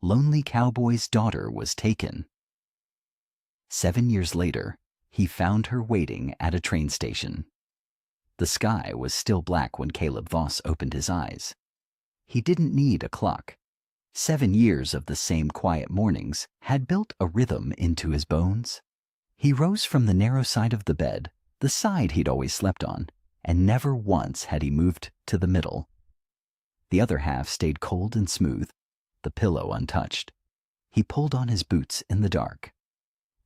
lonely cowboy's daughter was taken. 7 years later, he found her waiting at a train station. The sky was still black when Caleb Voss opened his eyes. He didn't need a clock. 7 years of the same quiet mornings had built a rhythm into his bones. He rose from the narrow side of the bed, the side he'd always slept on, and never once had he moved to the middle. The other half stayed cold and smooth, the pillow untouched. He pulled on his boots in the dark.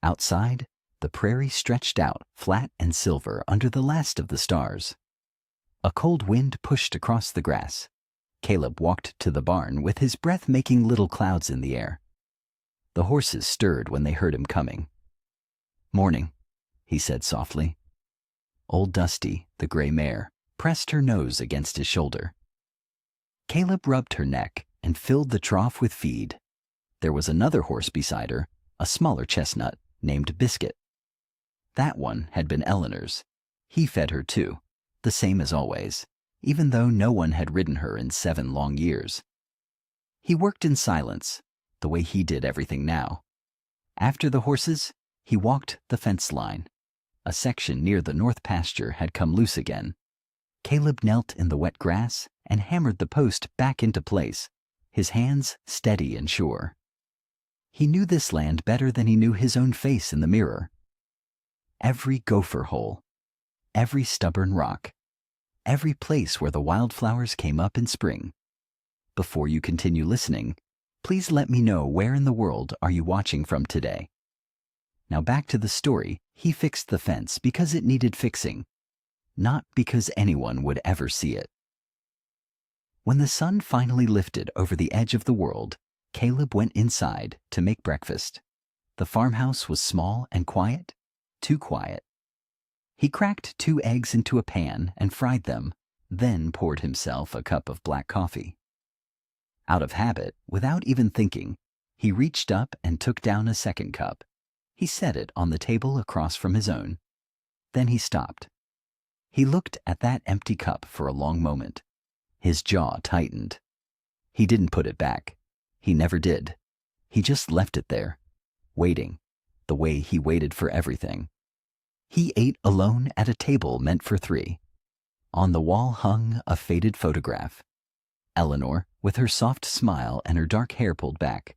Outside, the prairie stretched out flat and silver under the last of the stars. A cold wind pushed across the grass. Caleb walked to the barn with his breath making little clouds in the air. The horses stirred when they heard him coming. "Morning," he said softly. Old Dusty, the gray mare, pressed her nose against his shoulder. Caleb rubbed her neck and filled the trough with feed. There was another horse beside her, a smaller chestnut, named Biscuit. That one had been Eleanor's. He fed her too, the same as always, even though no one had ridden her in 7 long years. He worked in silence, the way he did everything now. After the horses, he walked the fence line. A section near the north pasture had come loose again. Caleb knelt in the wet grass and hammered the post back into place, his hands steady and sure. He knew this land better than he knew his own face in the mirror. Every gopher hole, every stubborn rock, every place where the wildflowers came up in spring. Before you continue listening, please let me know where in the world are you watching from today. Now back to the story. He fixed the fence because it needed fixing, not because anyone would ever see it. When the sun finally lifted over the edge of the world, Caleb went inside to make breakfast. The farmhouse was small and quiet, too quiet. He cracked 2 eggs into a pan and fried them, then poured himself a cup of black coffee. Out of habit, without even thinking, he reached up and took down a second cup. He set it on the table across from his own. Then he stopped. He looked at that empty cup for a long moment. His jaw tightened. He didn't put it back. He never did. He just left it there, waiting, the way he waited for everything. He ate alone at a table meant for 3. On the wall hung a faded photograph. Eleanor, with her soft smile and her dark hair pulled back,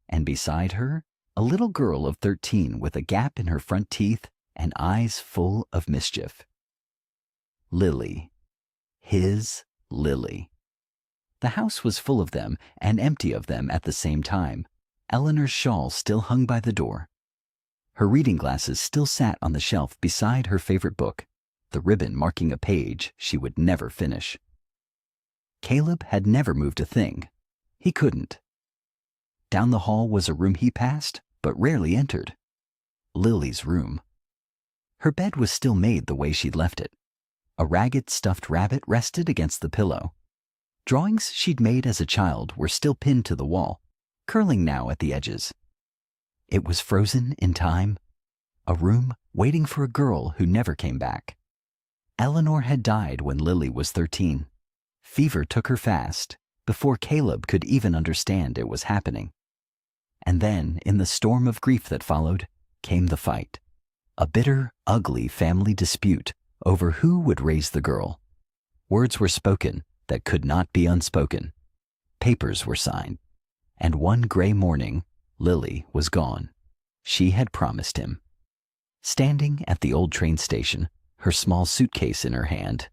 and beside her, a little girl of 13 with a gap in her front teeth and eyes full of mischief. Lily. His Lily. The house was full of them and empty of them at the same time. Eleanor's shawl still hung by the door. Her reading glasses still sat on the shelf beside her favorite book, the ribbon marking a page she would never finish. Caleb had never moved a thing. He couldn't. Down the hall was a room he passed, but rarely entered. Lily's room. Her bed was still made the way she'd left it. A ragged stuffed rabbit rested against the pillow. Drawings she'd made as a child were still pinned to the wall, curling now at the edges. It was frozen in time, a room waiting for a girl who never came back. Eleanor had died when Lily was 13. Fever took her fast, before Caleb could even understand it was happening. And then, in the storm of grief that followed, came the fight. A bitter, ugly family dispute over who would raise the girl. Words were spoken that could not be unspoken. Papers were signed. And one gray morning, Lily was gone. She had promised him. Standing at the old train station, her small suitcase in her hand,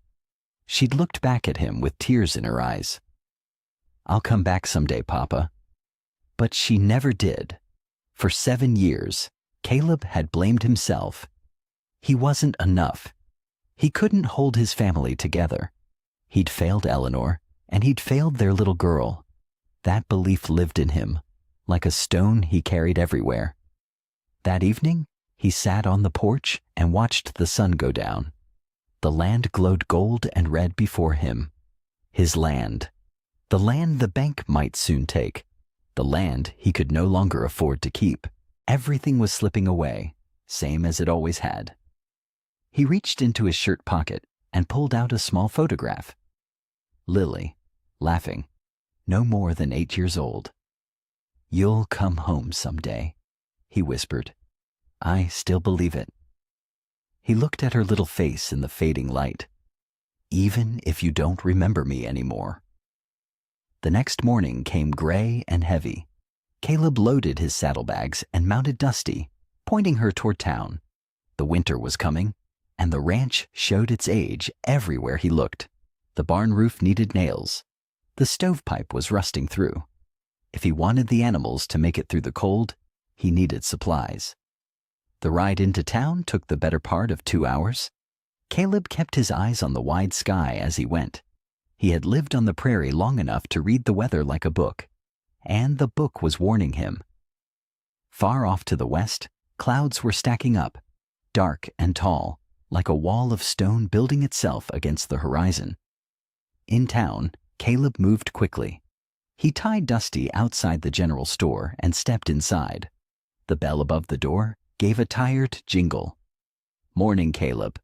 she'd looked back at him with tears in her eyes. "I'll come back someday, Papa." But she never did. For 7 years, Caleb had blamed himself. He wasn't enough. He couldn't hold his family together. He'd failed Eleanor, and he'd failed their little girl. That belief lived in him, like a stone he carried everywhere. That evening, he sat on the porch and watched the sun go down. The land glowed gold and red before him. His land. The land the bank might soon take. The land he could no longer afford to keep. Everything was slipping away, same as it always had. He reached into his shirt pocket and pulled out a small photograph. Lily, laughing, no more than 8 years old. "You'll come home someday," he whispered. "I still believe it." He looked at her little face in the fading light. "Even if you don't remember me anymore." The next morning came gray and heavy. Caleb loaded his saddlebags and mounted Dusty, pointing her toward town. The winter was coming, and the ranch showed its age everywhere he looked. The barn roof needed nails. The stovepipe was rusting through. If he wanted the animals to make it through the cold, he needed supplies. The ride into town took the better part of 2 hours. Caleb kept his eyes on the wide sky as he went. He had lived on the prairie long enough to read the weather like a book, and the book was warning him. Far off to the west, clouds were stacking up, dark and tall, like a wall of stone building itself against the horizon. In town, Caleb moved quickly. He tied Dusty outside the general store and stepped inside. The bell above the door gave a tired jingle. "Morning, Caleb,"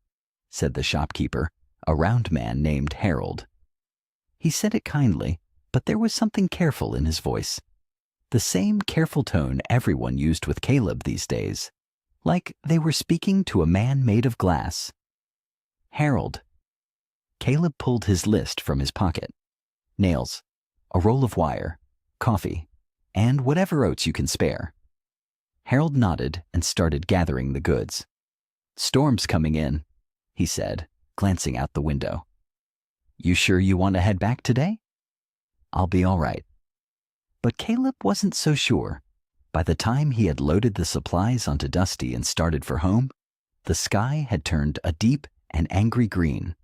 said the shopkeeper, a round man named Harold. He said it kindly, but there was something careful in his voice. The same careful tone everyone used with Caleb these days, like they were speaking to a man made of glass. "Harold." Caleb pulled his list from his pocket. "Nails, a roll of wire, coffee, and whatever oats you can spare." Harold nodded and started gathering the goods. "Storm's coming in," he said, glancing out the window. "You sure you want to head back today?" "I'll be all right." But Caleb wasn't so sure. By the time he had loaded the supplies onto Dusty and started for home, the sky had turned a deep and angry green.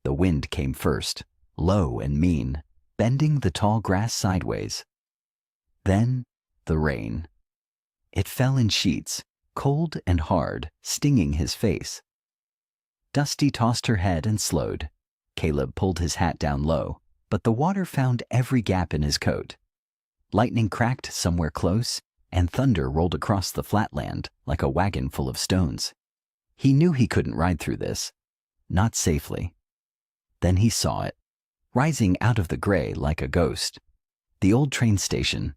The wind came first, low and mean, bending the tall grass sideways. Then the rain. It fell in sheets, cold and hard, stinging his face. Dusty tossed her head and slowed. Caleb pulled his hat down low, but the water found every gap in his coat. Lightning cracked somewhere close, and thunder rolled across the flatland like a wagon full of stones. He knew he couldn't ride through this. Not safely. Then he saw it, rising out of the gray like a ghost. The old train station.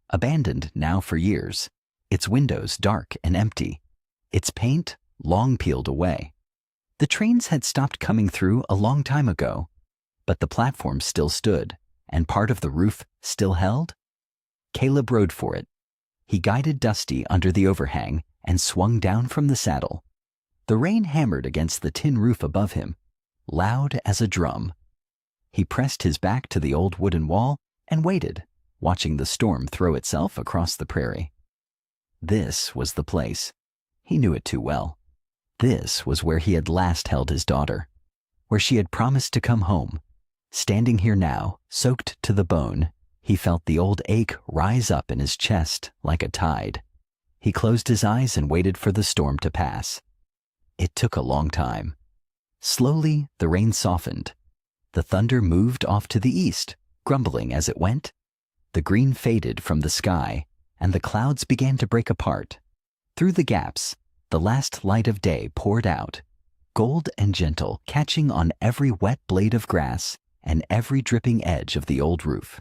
Abandoned now for years, its windows dark and empty, its paint long peeled away. The trains had stopped coming through a long time ago, but the platform still stood, and part of the roof still held. Caleb rode for it. He guided Dusty under the overhang and swung down from the saddle. The rain hammered against the tin roof above him, loud as a drum. He pressed his back to the old wooden wall and waited, watching the storm throw itself across the prairie. This was the place. He knew it too well. This was where he had last held his daughter, where she had promised to come home. Standing here now, soaked to the bone, he felt the old ache rise up in his chest like a tide. He closed his eyes and waited for the storm to pass. It took a long time. Slowly, the rain softened. The thunder moved off to the east, grumbling as it went. The green faded from the sky, and the clouds began to break apart. Through the gaps, the last light of day poured out, gold and gentle, catching on every wet blade of grass and every dripping edge of the old roof.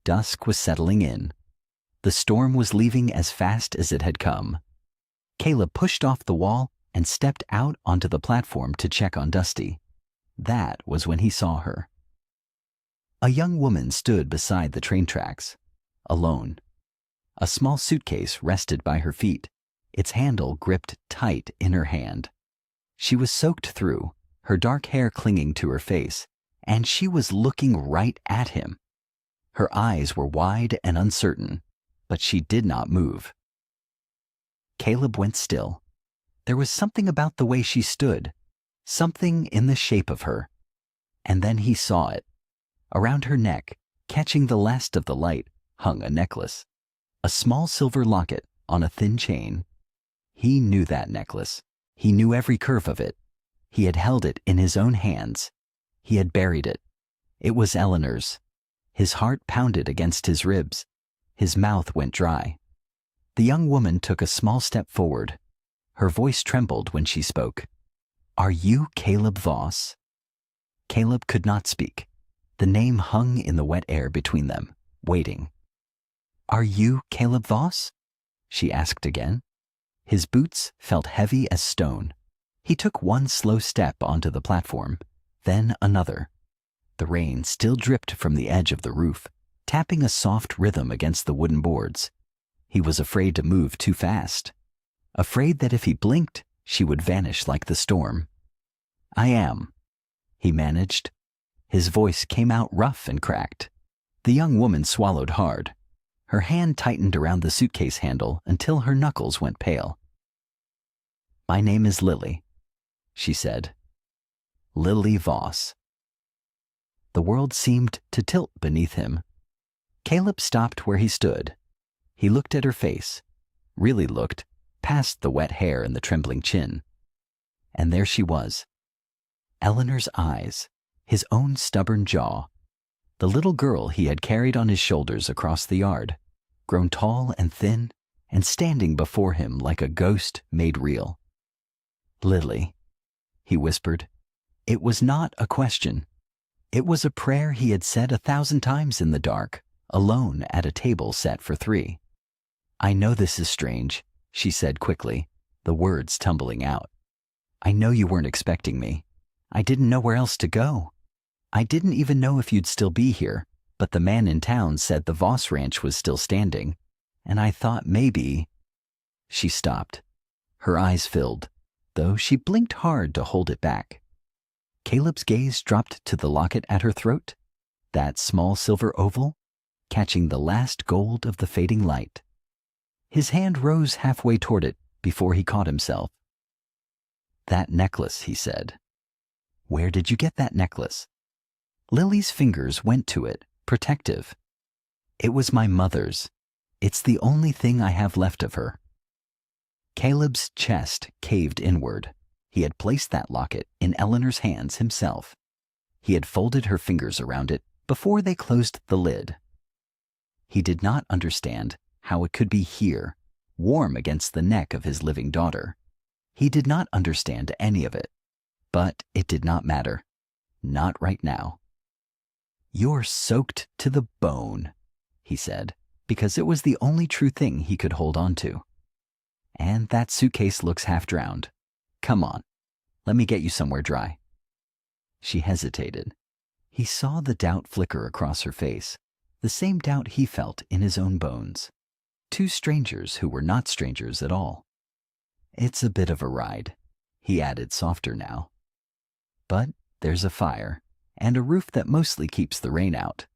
Dusk was settling in. The storm was leaving as fast as it had come. Caleb pushed off the wall and stepped out onto the platform to check on Dusty. That was when he saw her. A young woman stood beside the train tracks, alone. A small suitcase rested by her feet, its handle gripped tight in her hand. She was soaked through, her dark hair clinging to her face, and she was looking right at him. Her eyes were wide and uncertain, but she did not move. Caleb went still. There was something about the way she stood, something in the shape of her. And then he saw it. Around her neck, catching the last of the light, hung a necklace. A small silver locket on a thin chain. He knew that necklace. He knew every curve of it. He had held it in his own hands. He had buried it. It was Eleanor's. His heart pounded against his ribs. His mouth went dry. The young woman took a small step forward. Her voice trembled when she spoke. "Are you Caleb Voss?" Caleb could not speak. The name hung in the wet air between them, waiting. Are you Caleb Voss? She asked again. His boots felt heavy as stone. He took one slow step onto the platform, then another. The rain still dripped from the edge of the roof, tapping a soft rhythm against the wooden boards. He was afraid to move too fast, afraid that if he blinked, she would vanish like the storm. I am, he managed. His voice came out rough and cracked. The young woman swallowed hard. Her hand tightened around the suitcase handle until her knuckles went pale. My name is Lily, she said. Lily Voss. The world seemed to tilt beneath him. Caleb stopped where he stood. He looked at her face, really looked, past the wet hair and the trembling chin. And there she was. Eleanor's eyes, his own stubborn jaw, the little girl he had carried on his shoulders across the yard, grown tall and thin and standing before him like a ghost made real. Lily, he whispered. It was not a question. It was a prayer he had said 1,000 times in the dark, alone at a table set for 3. I know this is strange, she said quickly, the words tumbling out. I know you weren't expecting me. I didn't know where else to go. I didn't even know if you'd still be here, but the man in town said the Voss Ranch was still standing, and I thought maybe... She stopped. Her eyes filled, though she blinked hard to hold it back. Caleb's gaze dropped to the locket at her throat, that small silver oval, catching the last gold of the fading light. His hand rose halfway toward it before he caught himself. That necklace, he said. Where did you get that necklace? Lily's fingers went to it, protective. It was my mother's. It's the only thing I have left of her. Caleb's chest caved inward. He had placed that locket in Eleanor's hands himself. He had folded her fingers around it before they closed the lid. He did not understand how it could be here, warm against the neck of his living daughter. He did not understand any of it, but it did not matter. Not right now. You're soaked to the bone, he said, because it was the only true thing he could hold on to. And that suitcase looks half drowned. Come on, let me get you somewhere dry. She hesitated. He saw the doubt flicker across her face, the same doubt he felt in his own bones. 2 strangers who were not strangers at all. It's a bit of a ride, he added softer now. But there's a fire, and a roof that mostly keeps the rain out.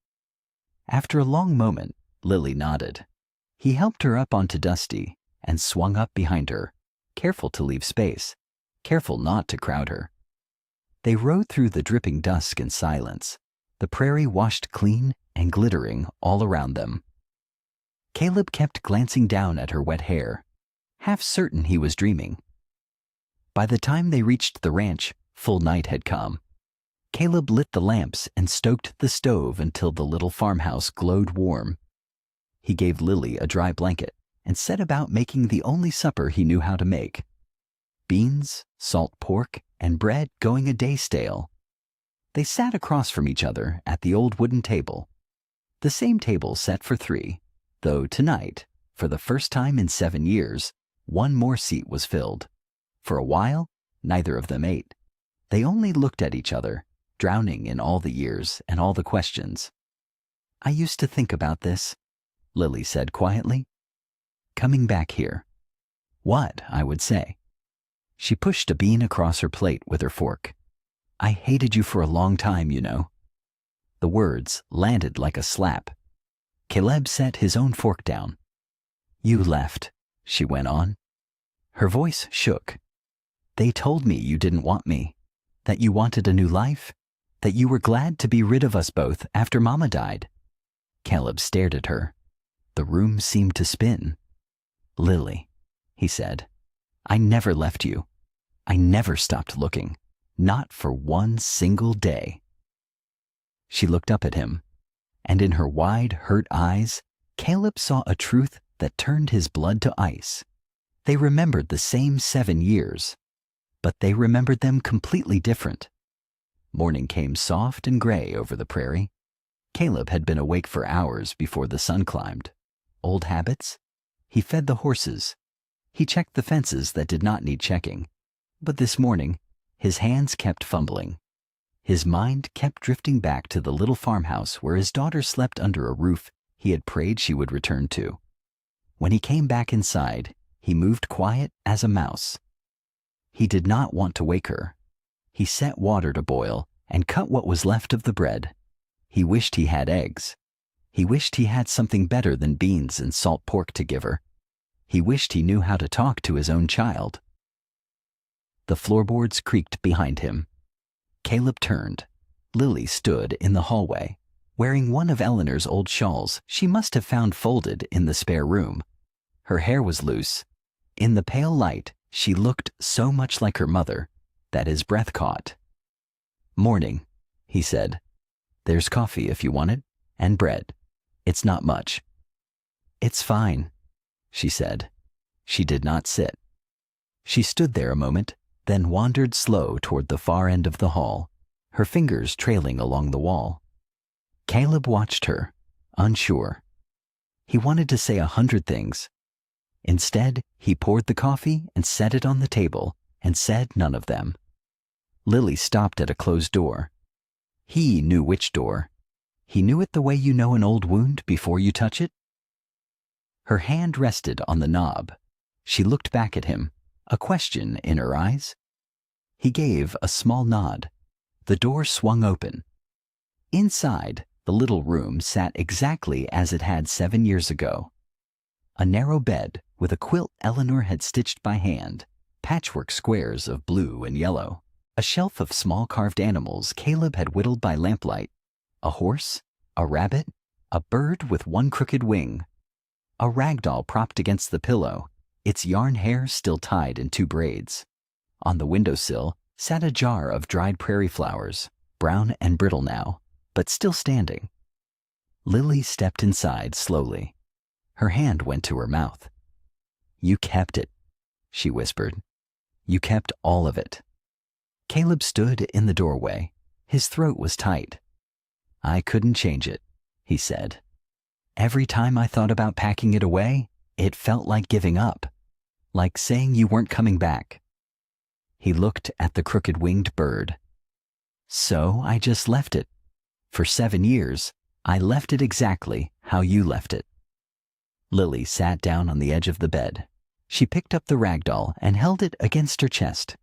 After a long moment, Lily nodded. He helped her up onto Dusty and swung up behind her, careful to leave space, careful not to crowd her. They rode through the dripping dusk in silence, the prairie washed clean and glittering all around them. Caleb kept glancing down at her wet hair, half certain he was dreaming. By the time they reached the ranch, full night had come. Caleb lit the lamps and stoked the stove until the little farmhouse glowed warm. He gave Lily a dry blanket and set about making the only supper he knew how to make. Beans, salt pork, and bread going a day stale. They sat across from each other at the old wooden table. The same table set for 3, though tonight, for the first time in 7 years, one more seat was filled. For a while, neither of them ate. They only looked at each other, drowning in all the years and all the questions. I used to think about this, Lily said quietly. Coming back here. What, I would say. She pushed a bean across her plate with her fork. I hated you for a long time, you know. The words landed like a slap. Caleb set his own fork down. You left, she went on. Her voice shook. They told me you didn't want me, that you wanted a new life, that you were glad to be rid of us both after Mama died. Caleb stared at her. The room seemed to spin. Lily, he said, I never left you. I never stopped looking, not for one single day. She looked up at him, and in her wide, hurt eyes, Caleb saw a truth that turned his blood to ice. They remembered the same 7 years, but they remembered them completely different. Morning came soft and gray over the prairie. Caleb had been awake for hours before the sun climbed. old habits. He fed the horses. He checked the fences that did not need checking. But this morning, his hands kept fumbling. His mind kept drifting back to the little farmhouse where his daughter slept under a roof he had prayed she would return to. When he came back inside, he moved quiet as a mouse. He did not want to wake her. He set water to boil and cut what was left of the bread. He wished he had eggs. He wished he had something better than beans and salt pork to give her. He wished he knew how to talk to his own child. The floorboards creaked behind him. Caleb turned. Lily stood in the hallway, wearing one of Eleanor's old shawls she must have found folded in the spare room. Her hair was loose. In the pale light, she looked so much like her mother that his breath caught. "Morning," he said. "There's coffee if you want it, and bread. It's not much." "It's fine," she said. She did not sit. She stood there a moment, then wandered slow toward the far end of the hall, her fingers trailing along the wall. Caleb watched her, unsure. He wanted to say 100 things. Instead, he poured the coffee and set it on the table and said none of them. Lily stopped at a closed door. He knew which door. He knew it the way you know an old wound before you touch it. Her hand rested on the knob. She looked back at him, a question in her eyes. He gave a small nod. The door swung open. Inside, the little room sat exactly as it had 7 years ago. A narrow bed with a quilt Eleanor had stitched by hand, patchwork squares of blue and yellow, a shelf of small carved animals Caleb had whittled by lamplight, a horse, a rabbit, a bird with one crooked wing, a rag doll propped against the pillow, its yarn hair still tied in 2 braids. On the windowsill sat a jar of dried prairie flowers, brown and brittle now, but still standing. Lily stepped inside slowly. Her hand went to her mouth. "You kept it," she whispered. "You kept all of it." Caleb stood in the doorway. His throat was tight. "I couldn't change it," he said. "Every time I thought about packing it away, it felt like giving up, like saying you weren't coming back." He looked at the crooked-winged bird. "So I just left it. For 7 years, I left it exactly how you left it." Lily sat down on the edge of the bed. She picked up the rag doll and held it against her chest.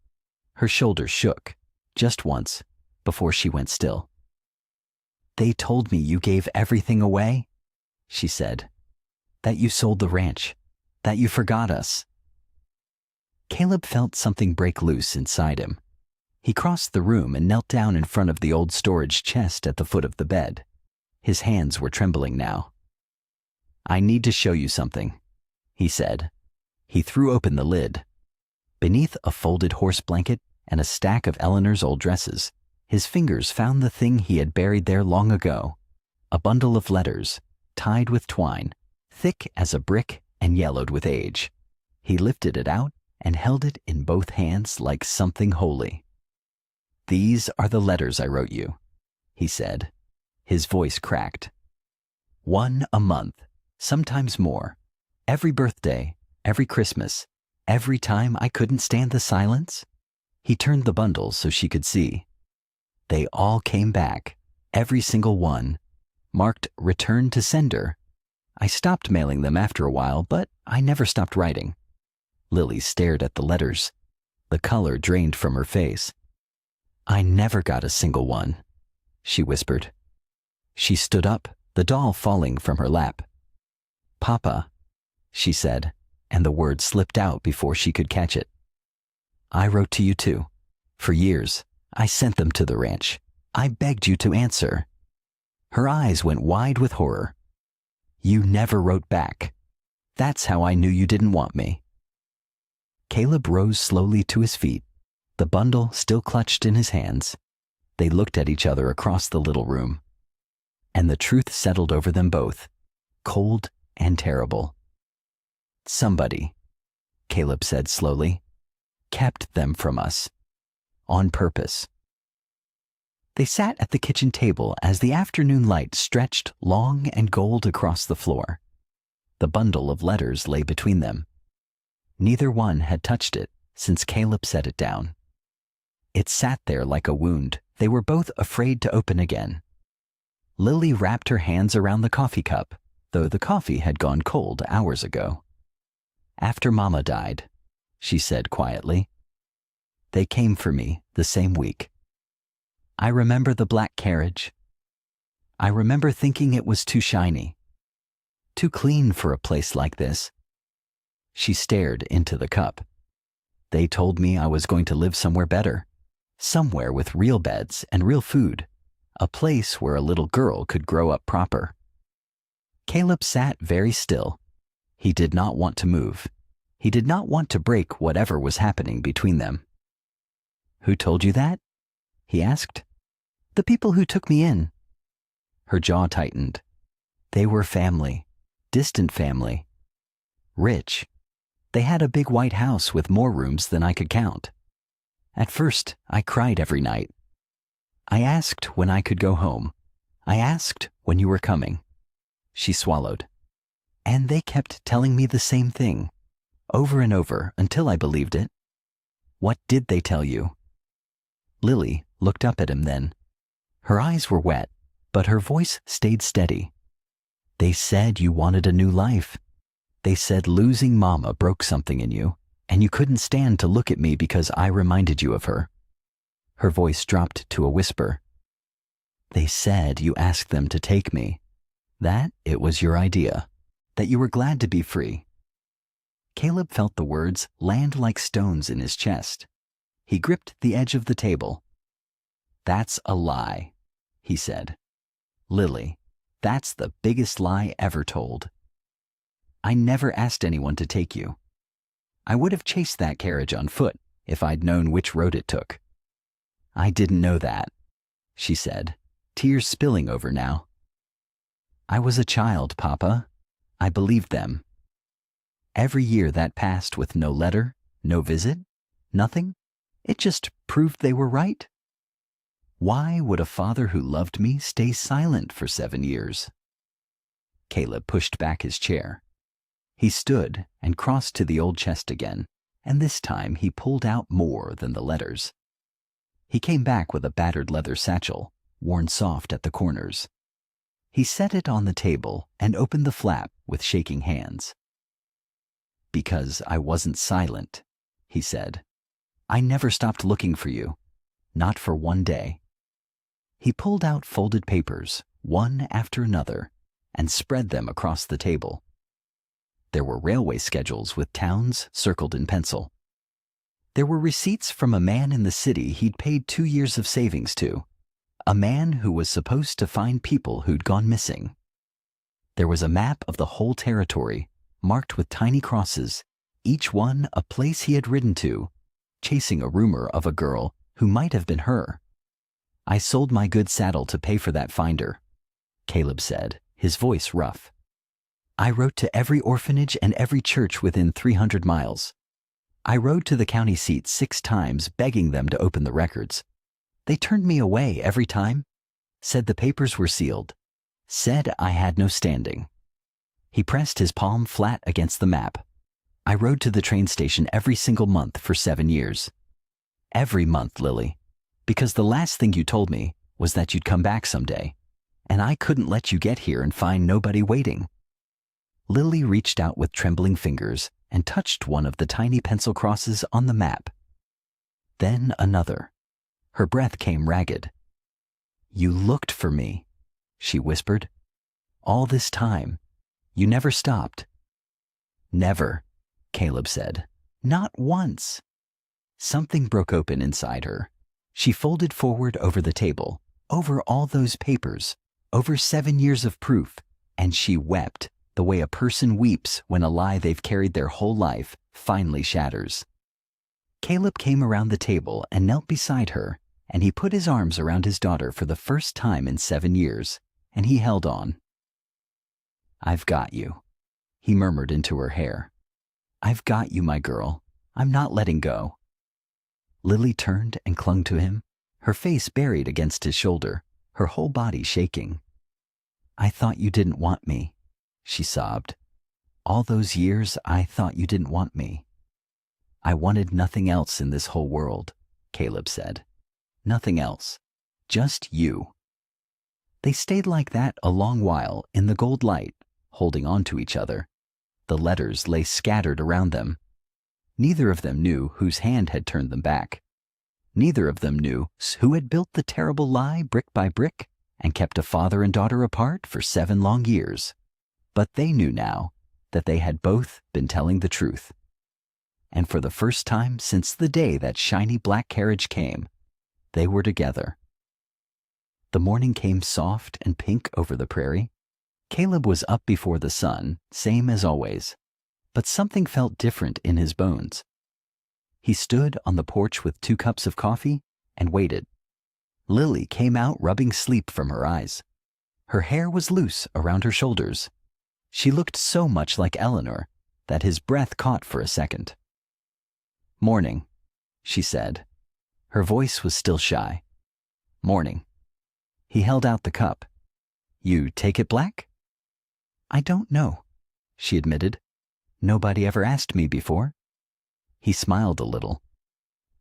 Her shoulders shook, just once, before she went still. "They told me you gave everything away," she said. "That you sold the ranch, that you forgot us." Caleb felt something break loose inside him. He crossed the room and knelt down in front of the old storage chest at the foot of the bed. His hands were trembling now. "I need to show you something," he said. He threw open the lid. Beneath a folded horse blanket and a stack of Eleanor's old dresses, his fingers found the thing he had buried there long ago, a bundle of letters, tied with twine, thick as a brick and yellowed with age. He lifted it out and held it in both hands like something holy. "These are the letters I wrote you," he said. His voice cracked. "1 a month, sometimes more. Every birthday, every Christmas, every time I couldn't stand the silence." He turned the bundle so she could see. They all came back, every single one, marked "Return to Sender." I stopped mailing them after a while, but I never stopped writing. Lily stared at the letters. The color drained from her face. "I never got a single one," she whispered. She stood up, the doll falling from her lap. "Papa," she said, and the word slipped out before she could catch it. "I wrote to you too. For years, I sent them to the ranch. I begged you to answer." Her eyes went wide with horror. "You never wrote back. That's how I knew you didn't want me." Caleb rose slowly to his feet, the bundle still clutched in his hands. They looked at each other across the little room. And the truth settled over them both, cold and terrible. "Somebody," Caleb said slowly, "kept them from us. On purpose." They sat at the kitchen table as the afternoon light stretched long and gold across the floor. The bundle of letters lay between them. Neither one had touched it since Caleb set it down. It sat there like a wound they were both afraid to open again. Lily wrapped her hands around the coffee cup, though the coffee had gone cold hours ago. "After Mama died," she said quietly. "They came for me the same week. I remember the black carriage. I remember thinking it was too shiny, too clean for a place like this." She stared into the cup. "They told me I was going to live somewhere better, somewhere with real beds and real food, a place where a little girl could grow up proper." Caleb sat very still. He did not want to move. He did not want to break whatever was happening between them. "Who told you that?" he asked. "The people who took me in." Her jaw tightened. "They were family, distant family. Rich. They had a big white house with more rooms than I could count. At first, I cried every night. I asked when I could go home. I asked when you were coming." She swallowed. "And they kept telling me the same thing, over and over, until I believed it." "What did they tell you?" Lily looked up at him then. Her eyes were wet, but her voice stayed steady. "They said you wanted a new life. They said losing Mama broke something in you, and you couldn't stand to look at me because I reminded you of her." Her voice dropped to a whisper. "They said you asked them to take me, that it was your idea, that you were glad to be free." Caleb felt the words land like stones in his chest. He gripped the edge of the table. "That's a lie," he said. "Lily, that's the biggest lie ever told. I never asked anyone to take you. I would have chased that carriage on foot if I'd known which road it took." "I didn't know that," she said, tears spilling over now. "I was a child, Papa. I believed them. Every year that passed with no letter, no visit, nothing, it just proved they were right. Why would a father who loved me stay silent for 7 years?" Caleb pushed back his chair. He stood and crossed to the old chest again, and this time he pulled out more than the letters. He came back with a battered leather satchel, worn soft at the corners. He set it on the table and opened the flap with shaking hands. "Because I wasn't silent," he said. "I never stopped looking for you, not for one day." He pulled out folded papers, one after another, and spread them across the table. There were railway schedules with towns circled in pencil. There were receipts from a man in the city he'd paid 2 years of savings to, a man who was supposed to find people who'd gone missing. There was a map of the whole territory, marked with tiny crosses, each one a place he had ridden to, chasing a rumor of a girl who might have been her. "I sold my good saddle to pay for that finder," Caleb said, his voice rough. "I wrote to every orphanage and every church within 300 miles. I rode to the county seat 6 times begging them to open the records. They turned me away every time, said the papers were sealed, said I had no standing." He pressed his palm flat against the map. "I rode to the train station every single month for 7 years. Every month, Lily, because the last thing you told me was that you'd come back someday, and I couldn't let you get here and find nobody waiting." Lily reached out with trembling fingers and touched one of the tiny pencil crosses on the map. Then another. Her breath came ragged. "You looked for me," she whispered. "All this time. You never stopped." "Never," Caleb said. "Not once." Something broke open inside her. She folded forward over the table, over all those papers, over 7 years of proof, and she wept the way a person weeps when a lie they've carried their whole life finally shatters. Caleb came around the table and knelt beside her, and he put his arms around his daughter for the first time in 7 years, and he held on. "I've got you," he murmured into her hair. "I've got you, my girl. I'm not letting go." Lily turned and clung to him, her face buried against his shoulder, her whole body shaking. "I thought you didn't want me," she sobbed. All those years I thought you didn't want me. I wanted nothing else in this whole world, Caleb said. Nothing else. Just you. They stayed like that a long while in the gold light, holding on to each other. The letters lay scattered around them. Neither of them knew whose hand had turned them back. Neither of them knew who had built the terrible lie brick by brick and kept a father and daughter apart for 7 long years. But they knew now that they had both been telling the truth. And for the first time since the day that shiny black carriage came, they were together. The morning came soft and pink over the prairie. Caleb was up before the sun, same as always, but something felt different in his bones. He stood on the porch with 2 cups of coffee and waited. Lily came out rubbing sleep from her eyes. Her hair was loose around her shoulders. She looked so much like Eleanor that his breath caught for a second. "Morning," she said. Her voice was still shy. "Morning." He held out the cup. "You take it black?" "I don't know," she admitted. "Nobody ever asked me before." He smiled a little.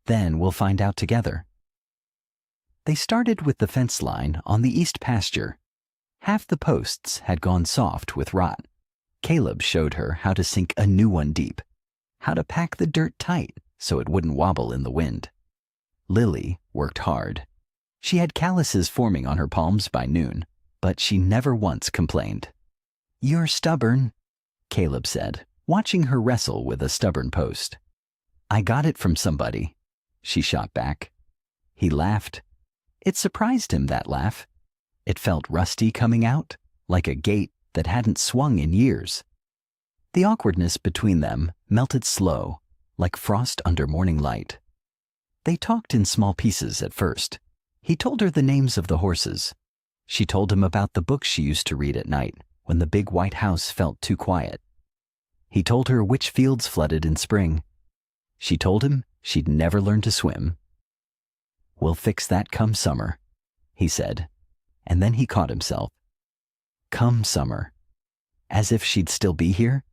"Then we'll find out together." They started with the fence line on the east pasture. Half the posts had gone soft with rot. Caleb showed her how to sink a new one deep, how to pack the dirt tight so it wouldn't wobble in the wind. Lily worked hard. She had calluses forming on her palms by noon, but she never once complained. "You're stubborn," Caleb said, watching her wrestle with a stubborn post. "I got it from somebody," she shot back. He laughed. It surprised him, that laugh. It felt rusty coming out, like a gate that hadn't swung in years. The awkwardness between them melted slow, like frost under morning light. They talked in small pieces at first. He told her the names of the horses. She told him about the books she used to read at night when the big white house felt too quiet. He told her which fields flooded in spring. She told him she'd never learn to swim. "We'll fix that come summer," he said, and then he caught himself. Come summer. As if she'd still be here,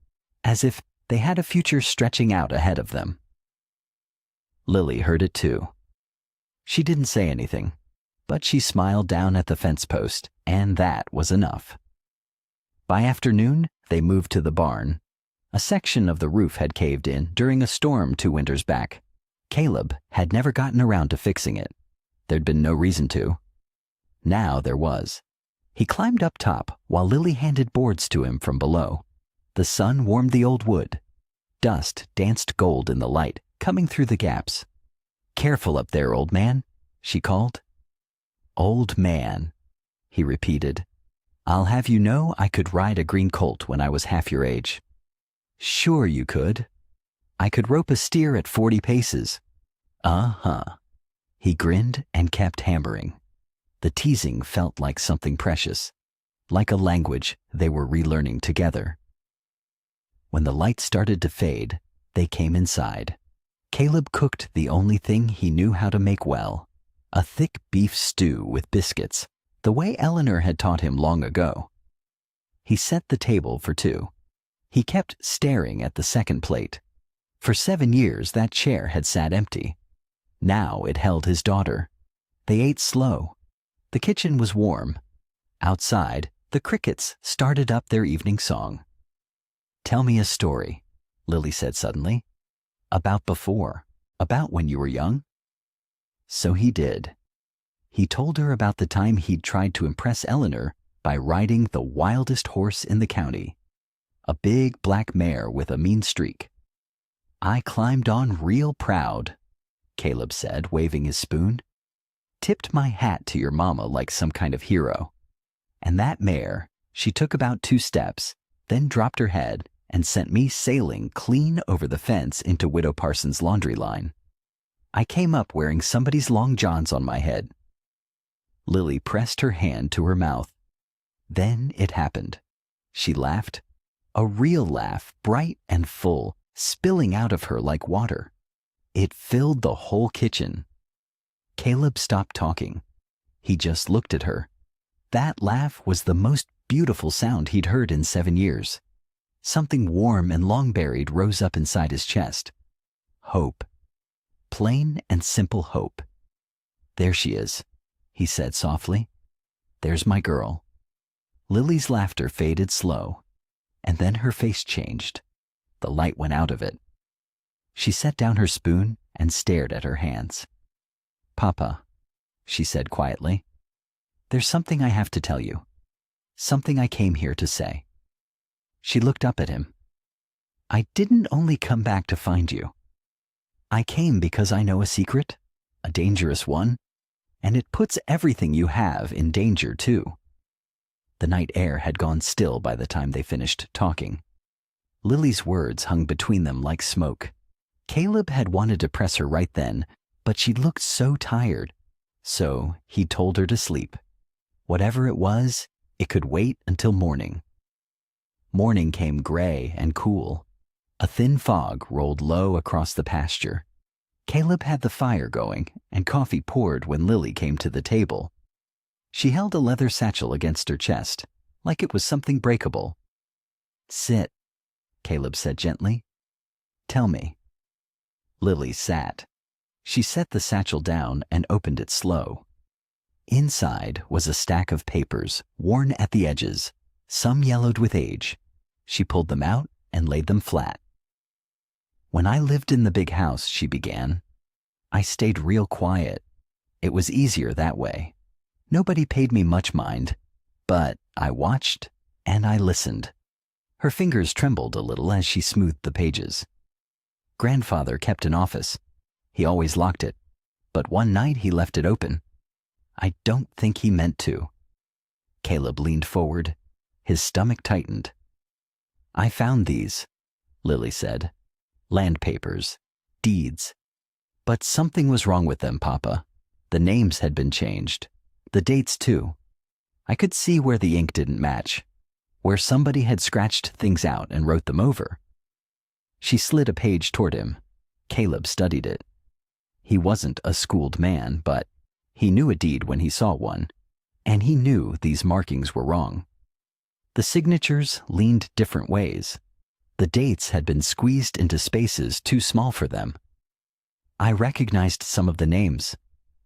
as if they had a future stretching out ahead of them. Lily heard it too. She didn't say anything, but she smiled down at the fence post, and that was enough. By afternoon, they moved to the barn. A section of the roof had caved in during a storm 2 winters back. Caleb had never gotten around to fixing it. There'd been no reason to. Now there was. He climbed up top while Lily handed boards to him from below. The sun warmed the old wood. Dust danced gold in the light, coming through the gaps. "Careful up there, old man," she called. "Old man," he repeated. "I'll have you know I could ride a green colt when I was half your age." "Sure you could. I could rope a steer at 40 paces. Uh-huh." He grinned and kept hammering. The teasing felt like something precious, like a language they were relearning together. When the light started to fade, they came inside. Caleb cooked the only thing he knew how to make well, a thick beef stew with biscuits, the way Eleanor had taught him long ago. He set the table for 2. He kept staring at the second plate. For 7 years that chair had sat empty. Now it held his daughter. They ate slow. The kitchen was warm. Outside, the crickets started up their evening song. "Tell me a story," Lily said suddenly. "About before, about when you were young." So he did. He told her about the time he'd tried to impress Eleanor by riding the wildest horse in the county, a big black mare with a mean streak. "I climbed on real proud," Caleb said, waving his spoon. "Tipped my hat to your mama like some kind of hero. And that mare, she took about 2 steps, then dropped her head and sent me sailing clean over the fence into Widow Parsons' laundry line. I came up wearing somebody's long johns on my head." Lily pressed her hand to her mouth. Then it happened. She laughed. A real laugh, bright and full, spilling out of her like water. It filled the whole kitchen. Caleb stopped talking. He just looked at her. That laugh was the most beautiful sound he'd heard in 7 years. Something warm and long-buried rose up inside his chest. Hope. Plain and simple hope. There she is, he said softly. There's my girl. Lily's laughter faded slow, and then her face changed. The light went out of it. She set down her spoon and stared at her hands. Papa, she said quietly, there's something I have to tell you. Something I came here to say. She looked up at him. I didn't only come back to find you. I came because I know a secret, a dangerous one, and it puts everything you have in danger too. The night air had gone still by the time they finished talking. Lily's words hung between them like smoke. Caleb had wanted to press her right then, but she looked so tired. So he told her to sleep. Whatever it was, it could wait until morning. Morning came gray and cool. A thin fog rolled low across the pasture. Caleb had the fire going, and coffee poured when Lily came to the table. She held a leather satchel against her chest, like it was something breakable. Sit, Caleb said gently. Tell me. Lily sat. She set the satchel down and opened it slow. Inside was a stack of papers, worn at the edges, some yellowed with age. She pulled them out and laid them flat. When I lived in the big house, she began, I stayed real quiet. It was easier that way. Nobody paid me much mind, but I watched and I listened. Her fingers trembled a little as she smoothed the pages. Grandfather kept an office. He always locked it, but one night he left it open. I don't think he meant to. Caleb leaned forward. His stomach tightened. I found these, Lily said. Land papers, deeds. But something was wrong with them, Papa. The names had been changed. The dates, too. I could see where the ink didn't match, where somebody had scratched things out and wrote them over. She slid a page toward him. Caleb studied it. He wasn't a schooled man, but he knew a deed when he saw one, and he knew these markings were wrong. The signatures leaned different ways. The dates had been squeezed into spaces too small for them. I recognized some of the names,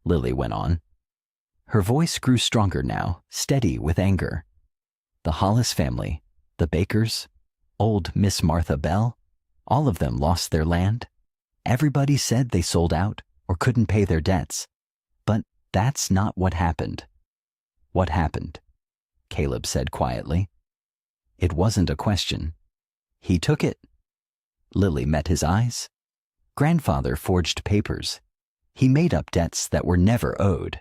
Lily went on. Her voice grew stronger now, steady with anger. The Hollis family, the Bakers, old Miss Martha Bell, all of them lost their land. Everybody said they sold out or couldn't pay their debts. But that's not what happened. What happened? Caleb said quietly. It wasn't a question. He took it. Lily met his eyes. Grandfather forged papers. He made up debts that were never owed.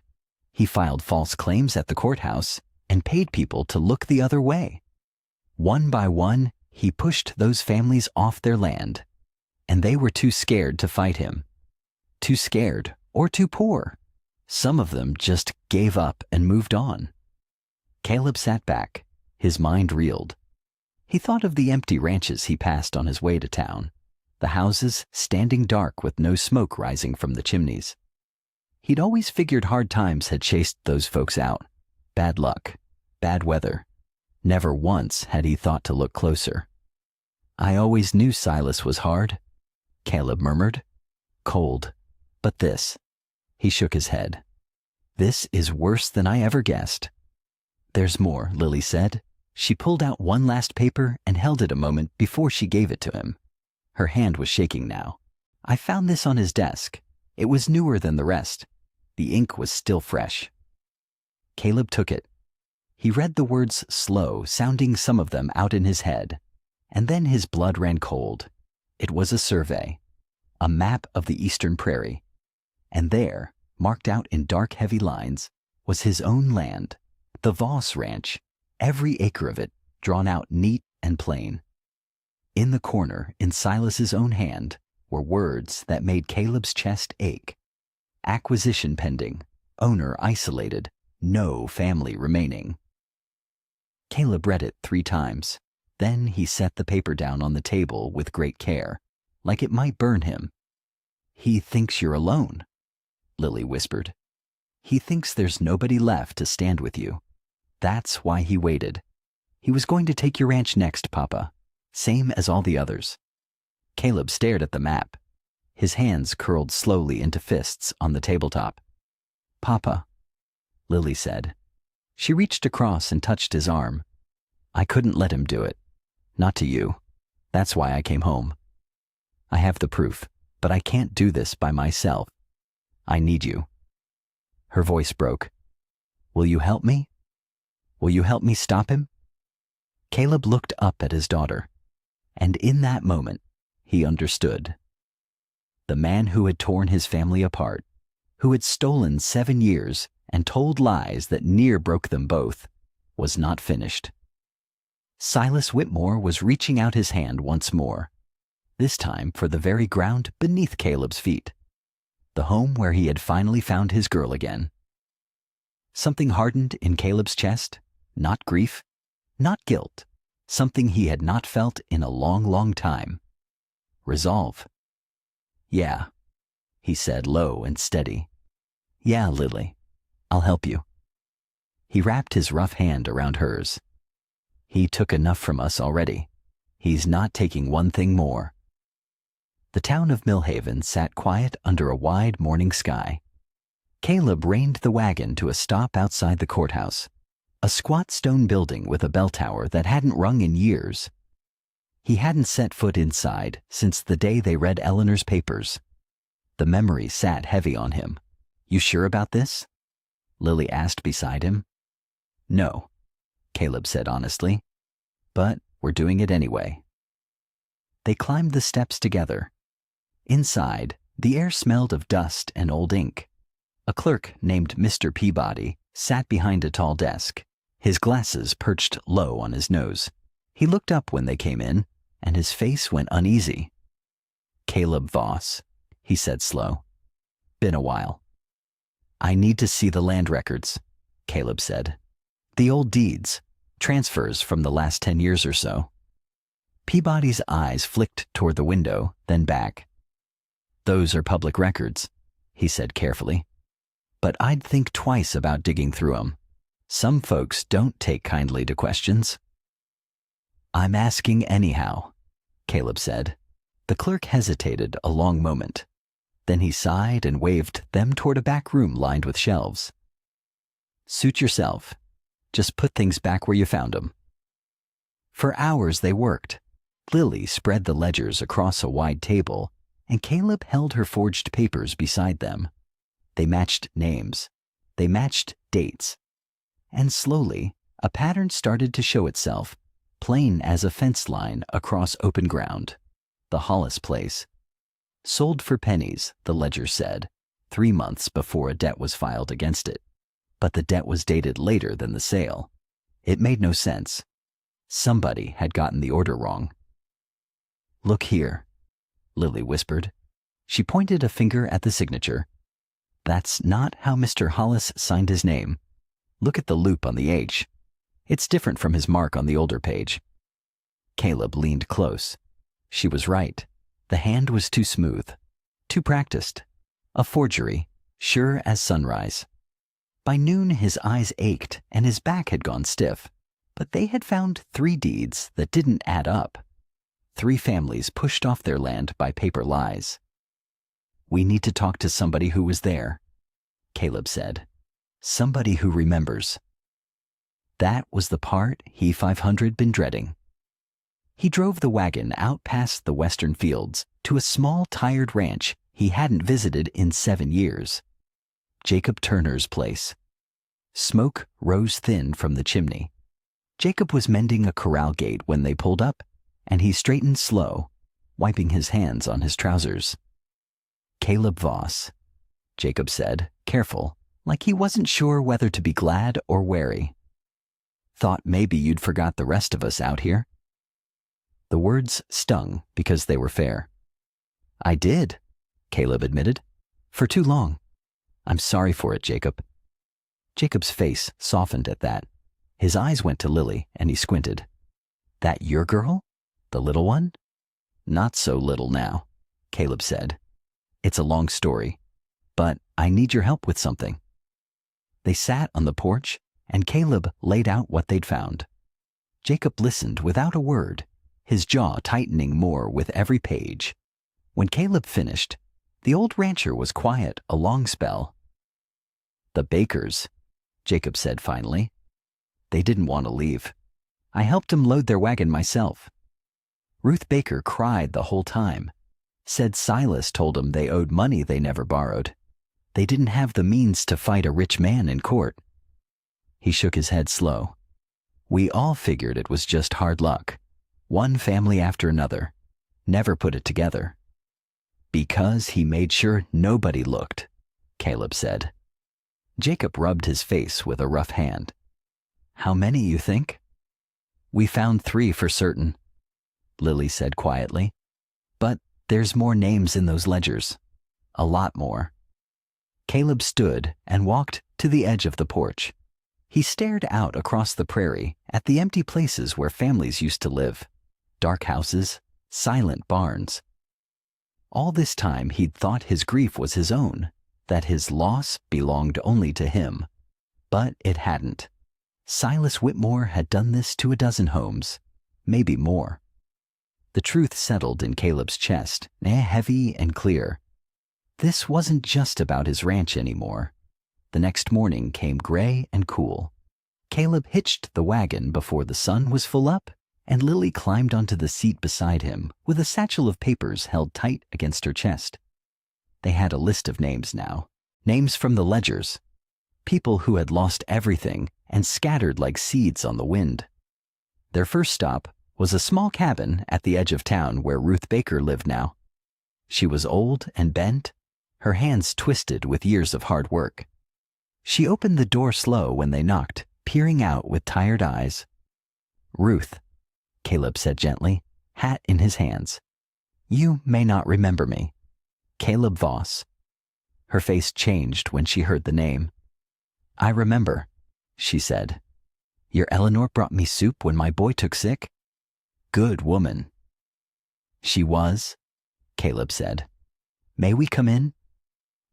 He filed false claims at the courthouse and paid people to look the other way. One by one, he pushed those families off their land, and they were too scared to fight him. Too scared or too poor. Some of them just gave up and moved on. Caleb sat back. His mind reeled. He thought of the empty ranches he passed on his way to town, the houses standing dark with no smoke rising from the chimneys. He'd always figured hard times had chased those folks out. Bad luck, bad weather. Never once had he thought to look closer. I always knew Silas was hard, Caleb murmured. Cold. But this. He shook his head. This is worse than I ever guessed. There's more, Lily said. She pulled out one last paper and held it a moment before she gave it to him. Her hand was shaking now. I found this on his desk. It was newer than the rest. The ink was still fresh. Caleb took it. He read the words slow, sounding some of them out in his head. And then his blood ran cold. It was a survey, a map of the eastern prairie. And there, marked out in dark, heavy lines, was his own land, the Voss Ranch, every acre of it drawn out neat and plain. In the corner, in Silas's own hand, were words that made Caleb's chest ache. Acquisition pending, owner isolated, no family remaining. Caleb read it 3 times. Then he set the paper down on the table with great care, like it might burn him. He thinks you're alone, Lily whispered. He thinks there's nobody left to stand with you. That's why he waited. He was going to take your ranch next, Papa. same as all the others. Caleb stared at the map. His hands curled slowly into fists on the tabletop. Papa, Lily said. She reached across and touched his arm. I couldn't let him do it. Not to you. That's why I came home. I have the proof, but I can't do this by myself. I need you. Her voice broke. Will you help me? Will you help me stop him? Caleb looked up at his daughter, and in that moment, he understood. The man who had torn his family apart, who had stolen 7 years and told lies that near broke them both, was not finished. Silas Whitmore was reaching out his hand once more, this time for the very ground beneath Caleb's feet, the home where he had finally found his girl again. Something hardened in Caleb's chest, not grief, not guilt, something he had not felt in a long, long time. Resolve. Yeah, he said low and steady. Yeah, Lily, I'll help you. He wrapped his rough hand around hers. He took enough from us already. He's not taking one thing more. The town of Millhaven sat quiet under a wide morning sky. Caleb reined the wagon to a stop outside the courthouse, a squat stone building with a bell tower that hadn't rung in years. He hadn't set foot inside since the day they read Eleanor's papers. The memory sat heavy on him. You sure about this? Lily asked beside him. No, Caleb said honestly, but we're doing it anyway. They climbed the steps together. Inside, the air smelled of dust and old ink. A clerk named Mr. Peabody sat behind a tall desk, his glasses perched low on his nose. He looked up when they came in, and his face went uneasy. Caleb Voss, he said slow. Been a while. I need to see the land records, Caleb said. The old deeds, transfers from the last 10 years or so. Peabody's eyes flicked toward the window, then back. Those are public records, he said carefully. But I'd think twice about digging through them. Some folks don't take kindly to questions. I'm asking anyhow, Caleb said. The clerk hesitated a long moment. Then he sighed and waved them toward a back room lined with shelves. Suit yourself. Just put things back where you found them. For hours they worked. Lily spread the ledgers across a wide table, and Caleb held her forged papers beside them. They matched names. They matched dates. And slowly, a pattern started to show itself, plain as a fence line across open ground. The Hollis place. Sold for pennies, the ledger said, 3 months before a debt was filed against it. But the debt was dated later than the sale. It made no sense. Somebody had gotten the order wrong. Look here, Lily whispered. She pointed a finger at the signature. That's not how Mr. Hollis signed his name. Look at the loop on the H. It's different from his mark on the older page. Caleb leaned close. She was right. The hand was too smooth, too practiced. A forgery, sure as sunrise. By noon his eyes ached and his back had gone stiff, but they had found 3 deeds that didn't add up. 3 families pushed off their land by paper lies. We need to talk to somebody who was there, Caleb said. Somebody who remembers. That was the part he 500 been dreading. He drove the wagon out past the western fields to a small tired ranch he hadn't visited in 7 years. Jacob Turner's place. Smoke rose thin from the chimney. Jacob was mending a corral gate when they pulled up, and he straightened slow, wiping his hands on his trousers. Caleb Voss, Jacob said, careful, like he wasn't sure whether to be glad or wary. Thought maybe you'd forgot the rest of us out here. The words stung because they were fair. I did, Caleb admitted. For too long. I'm sorry for it, Jacob. Jacob's face softened at that. His eyes went to Lily, and he squinted. That your girl? The little one? Not so little now, Caleb said. It's a long story, but I need your help with something. They sat on the porch, and Caleb laid out what they'd found. Jacob listened without a word. his jaw tightening more with every page. When Caleb finished, the old rancher was quiet a long spell. "The Bakers," Jacob said finally. "They didn't want to leave. I helped them load their wagon myself." Ruth Baker cried the whole time. Said Silas told them they owed money they never borrowed. They didn't have the means to fight a rich man in court. He shook his head slow. "We all figured it was just hard luck. One family after another. Never put it together." "Because he made sure nobody looked," Caleb said. Jacob rubbed his face with a rough hand. "How many, you think?" "We found 3 for certain," Lily said quietly. "But there's more names in those ledgers. A lot more." Caleb stood and walked to the edge of the porch. He stared out across the prairie at the empty places where families used to live. Dark houses, silent barns. All this time he'd thought his grief was his own, that his loss belonged only to him. But it hadn't. Silas Whitmore had done this to a dozen homes, maybe more. The truth settled in Caleb's chest, heavy and clear. This wasn't just about his ranch anymore. The next morning came gray and cool. Caleb hitched the wagon before the sun was full up, and Lily climbed onto the seat beside him with a satchel of papers held tight against her chest. They had a list of names now, names from the ledgers, people who had lost everything and scattered like seeds on the wind. Their first stop was a small cabin at the edge of town where Ruth Baker lived now. She was old and bent, her hands twisted with years of hard work. She opened the door slow when they knocked, peering out with tired eyes. "Ruth," Caleb said gently, hat in his hands. "You may not remember me. Caleb Voss." Her face changed when she heard the name. "I remember," she said. "Your Eleanor brought me soup when my boy took sick." "Good woman." "She was," Caleb said. "May we come in?"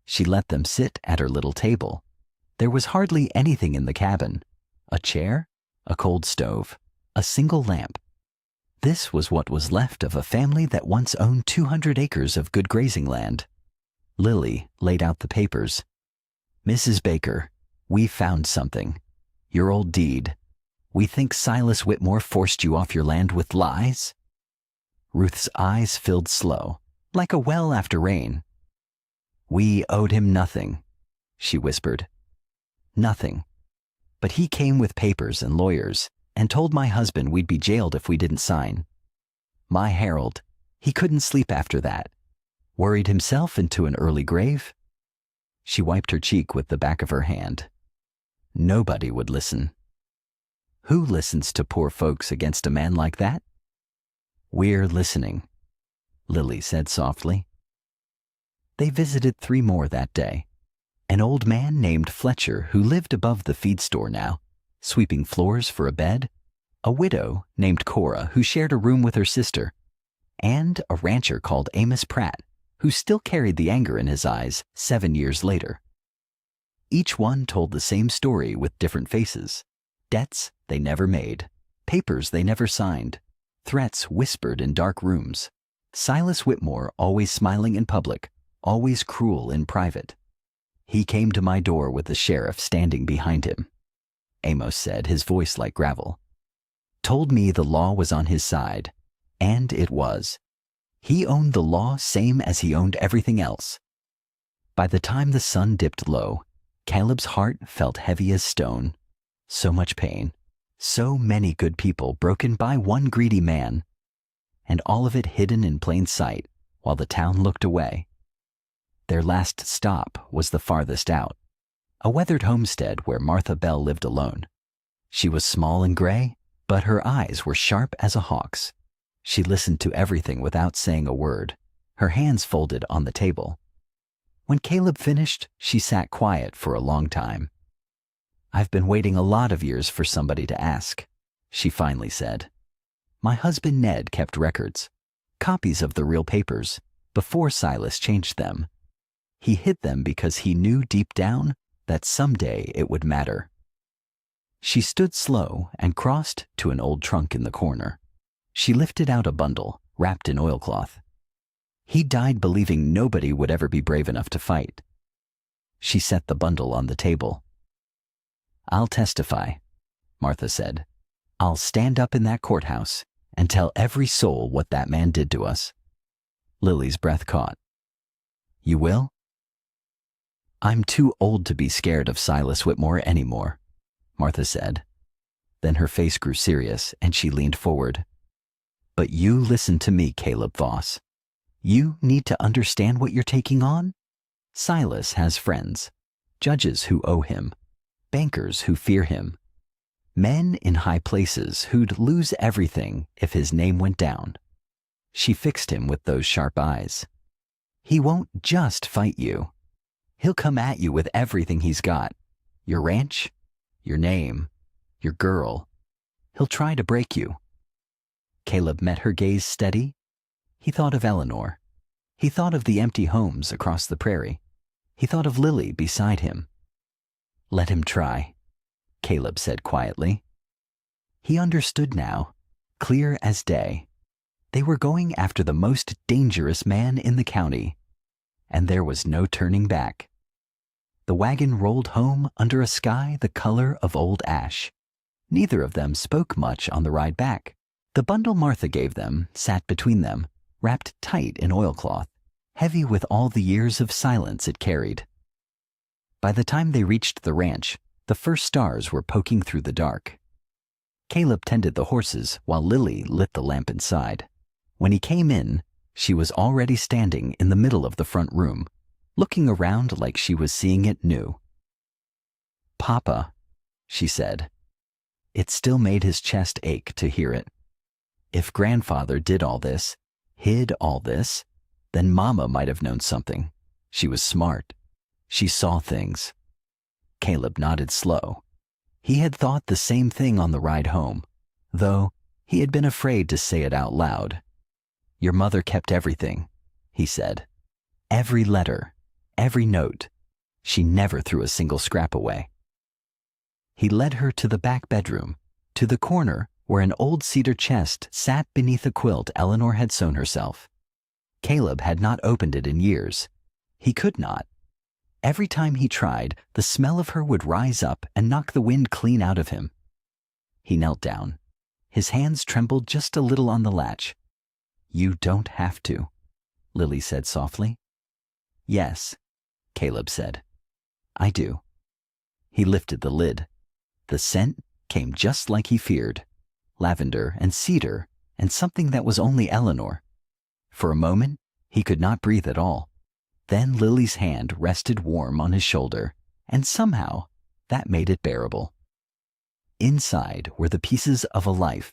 She let them sit at her little table. There was hardly anything in the cabin. A chair, a cold stove, a single lamp. This was what was left of a family that once owned 200 acres of good grazing land. Lily laid out the papers. "Mrs. Baker, we found something. Your old deed. We think Silas Whitmore forced you off your land with lies?" Ruth's eyes filled slow, like a well after rain. "We owed him nothing," she whispered. "Nothing. But he came with papers and lawyers and told my husband we'd be jailed if we didn't sign. My Harold, he couldn't sleep after that. Worried himself into an early grave." She wiped her cheek with the back of her hand. "Nobody would listen." "Who listens to poor folks against a man like that?" "We're listening," Lily said softly. They visited 3 more that day. An old man named Fletcher who lived above the feed store now, sweeping floors for a bed, a widow named Cora who shared a room with her sister, and a rancher called Amos Pratt who still carried the anger in his eyes 7 years later. Each one told the same story with different faces. Debts they never made, papers they never signed, threats whispered in dark rooms. Silas Whitmore always smiling in public, always cruel in private. "He came to my door with the sheriff standing behind him," Amos said, his voice like gravel. "Told me the law was on his side, and it was. He owned the law same as he owned everything else." By the time the sun dipped low, Caleb's heart felt heavy as stone. So much pain, so many good people broken by one greedy man, and all of it hidden in plain sight while the town looked away. Their last stop was the farthest out, a weathered homestead where Martha Bell lived alone. She was small and gray, but her eyes were sharp as a hawk's. She listened to everything without saying a word, her hands folded on the table. When Caleb finished, she sat quiet for a long time. "I've been waiting a lot of years for somebody to ask," she finally said. "My husband Ned kept records, copies of the real papers, before Silas changed them. He hid them because he knew deep down that someday it would matter." She stood slow and crossed to an old trunk in the corner. She lifted out a bundle, wrapped in oilcloth. He died believing nobody would ever be brave enough to fight. She set the bundle on the table. "I'll testify," Martha said. "I'll stand up in that courthouse and tell every soul what that man did to us." Lily's breath caught. "You will?" "I'm too old to be scared of Silas Whitmore anymore," Martha said. Then her face grew serious and she leaned forward. "But you listen to me, Caleb Voss. You need to understand what you're taking on. Silas has friends, judges who owe him, bankers who fear him, men in high places who'd lose everything if his name went down." She fixed him with those sharp eyes. "He won't just fight you. He'll come at you with everything he's got. Your ranch, your name, your girl. He'll try to break you." Caleb met her gaze steady. He thought of Eleanor. He thought of the empty homes across the prairie. He thought of Lily beside him. "Let him try," Caleb said quietly. He understood now, clear as day. They were going after the most dangerous man in the county, and there was no turning back. The wagon rolled home under a sky the color of old ash. Neither of them spoke much on the ride back. The bundle Martha gave them sat between them, wrapped tight in oilcloth, heavy with all the years of silence it carried. By the time they reached the ranch, the first stars were poking through the dark. Caleb tended the horses while Lily lit the lamp inside. When he came in, she was already standing in the middle of the front room, looking around like she was seeing it new. "Papa," she said. It still made his chest ache to hear it. If grandfather did all this, hid all this, then Mama might have known something. She was smart. She saw things. Caleb nodded slow. He had thought the same thing on the ride home, though he had been afraid to say it out loud. "Your mother kept everything," he said. "Every letter, every note. She never threw a single scrap away." He led her to the back bedroom, to the corner where an old cedar chest sat beneath a quilt Eleanor had sewn herself. Caleb had not opened it in years. He could not. Every time he tried, the smell of her would rise up and knock the wind clean out of him. He knelt down. His hands trembled just a little on the latch. "You don't have to," Lily said softly. "Yes," Caleb said. "I do." He lifted the lid. The scent came just like he feared. Lavender and cedar and something that was only Eleanor. For a moment, he could not breathe at all. Then Lily's hand rested warm on his shoulder, and somehow that made it bearable. Inside were the pieces of a life,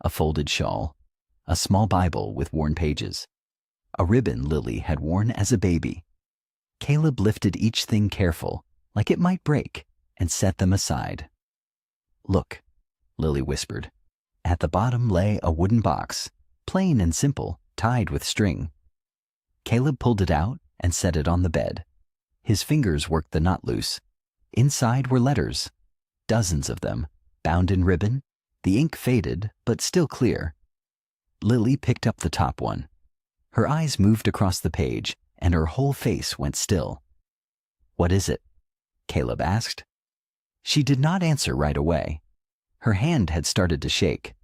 a folded shawl, a small Bible with worn pages, a ribbon Lily had worn as a baby. Caleb lifted each thing careful, like it might break, and set them aside. "Look," Lily whispered. At the bottom lay a wooden box, plain and simple, tied with string. Caleb pulled it out and set it on the bed. His fingers worked the knot loose. Inside were letters, dozens of them, bound in ribbon, the ink faded but still clear. Lily picked up the top one. Her eyes moved across the page and her whole face went still. "What is it?" Caleb asked. She did not answer right away. Her hand had started to shake.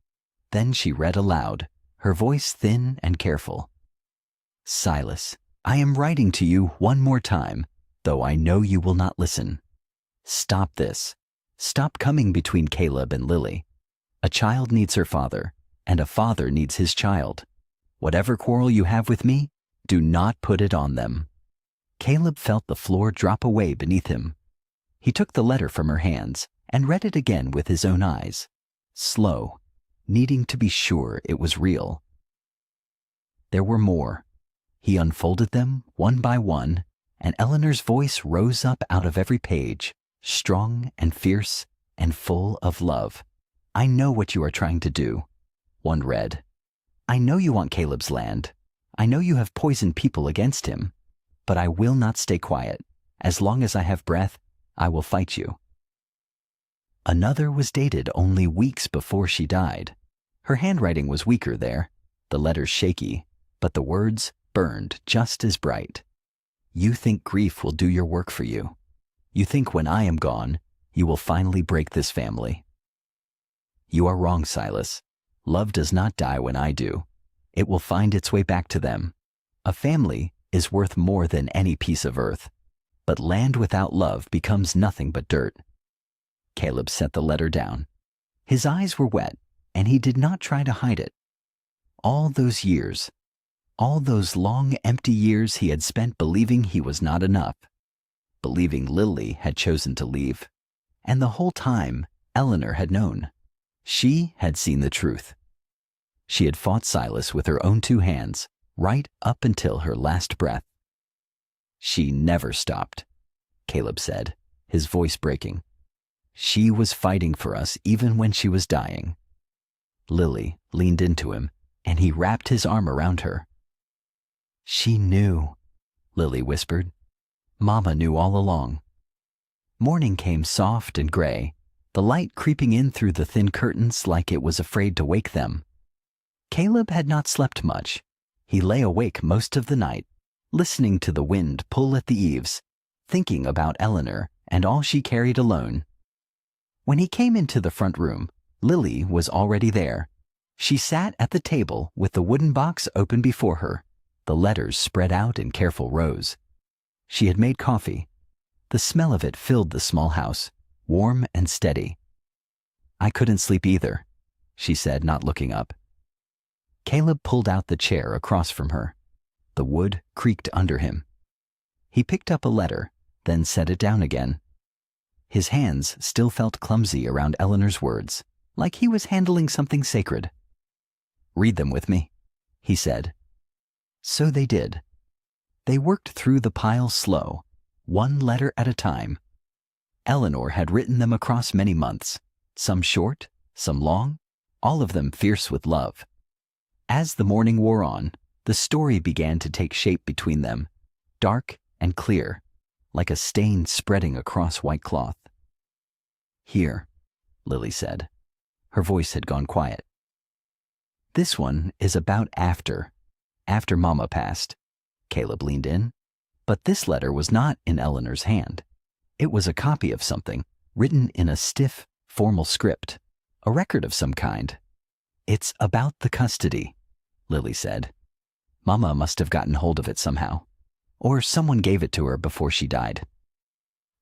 Then she read aloud, her voice thin and careful. "Silas, I am writing to you one more time, though I know you will not listen. Stop this. Stop coming between Caleb and Lily. A child needs her father, and a father needs his child. Whatever quarrel you have with me, do not put it on them." Caleb felt the floor drop away beneath him. He took the letter from her hands and read it again with his own eyes, slow, needing to be sure it was real. There were more. He unfolded them one by one, and Eleanor's voice rose up out of every page, strong and fierce and full of love. "I know what you are trying to do," one read. "I know you want Caleb's land. I know you have poisoned people against him. But I will not stay quiet. As long as I have breath, I will fight you." Another was dated only weeks before she died. Her handwriting was weaker there, the letters shaky, but the words burned just as bright. You think grief will do your work for you. You think when I am gone, you will finally break this family. You are wrong, Silas. Love does not die when I do. It will find its way back to them. A family is worth more than any piece of earth, but land without love becomes nothing but dirt. Caleb set the letter down. His eyes were wet, and he did not try to hide it. All those years, all those long, empty years he had spent believing he was not enough, believing Lily had chosen to leave, and the whole time Eleanor had known. She had seen the truth. She had fought Silas with her own 2 hands, right up until her last breath. She never stopped, Caleb said, his voice breaking. She was fighting for us even when she was dying. Lily leaned into him, and he wrapped his arm around her. She knew, Lily whispered. Mama knew all along. Morning came soft and gray, the light creeping in through the thin curtains like it was afraid to wake them. Caleb had not slept much. He lay awake most of the night, listening to the wind pull at the eaves, thinking about Eleanor and all she carried alone. When he came into the front room, Lily was already there. She sat at the table with the wooden box open before her, the letters spread out in careful rows. She had made coffee. The smell of it filled the small house, warm and steady. I couldn't sleep either, she said, not looking up. Caleb pulled out the chair across from her. The wood creaked under him. He picked up a letter, then set it down again. His hands still felt clumsy around Eleanor's words, like he was handling something sacred. Read them with me, he said. So they did. They worked through the pile slow, one letter at a time. Eleanor had written them across many months, some short, some long, all of them fierce with love. As the morning wore on, the story began to take shape between them, dark and clear, like a stain spreading across white cloth. Here, Lily said. Her voice had gone quiet. This one is about after Mama passed. Caleb leaned in. But this letter was not in Eleanor's hand. It was a copy of something, written in a stiff, formal script, a record of some kind. It's about the custody, Lily said. Mama must have gotten hold of it somehow, or someone gave it to her before she died.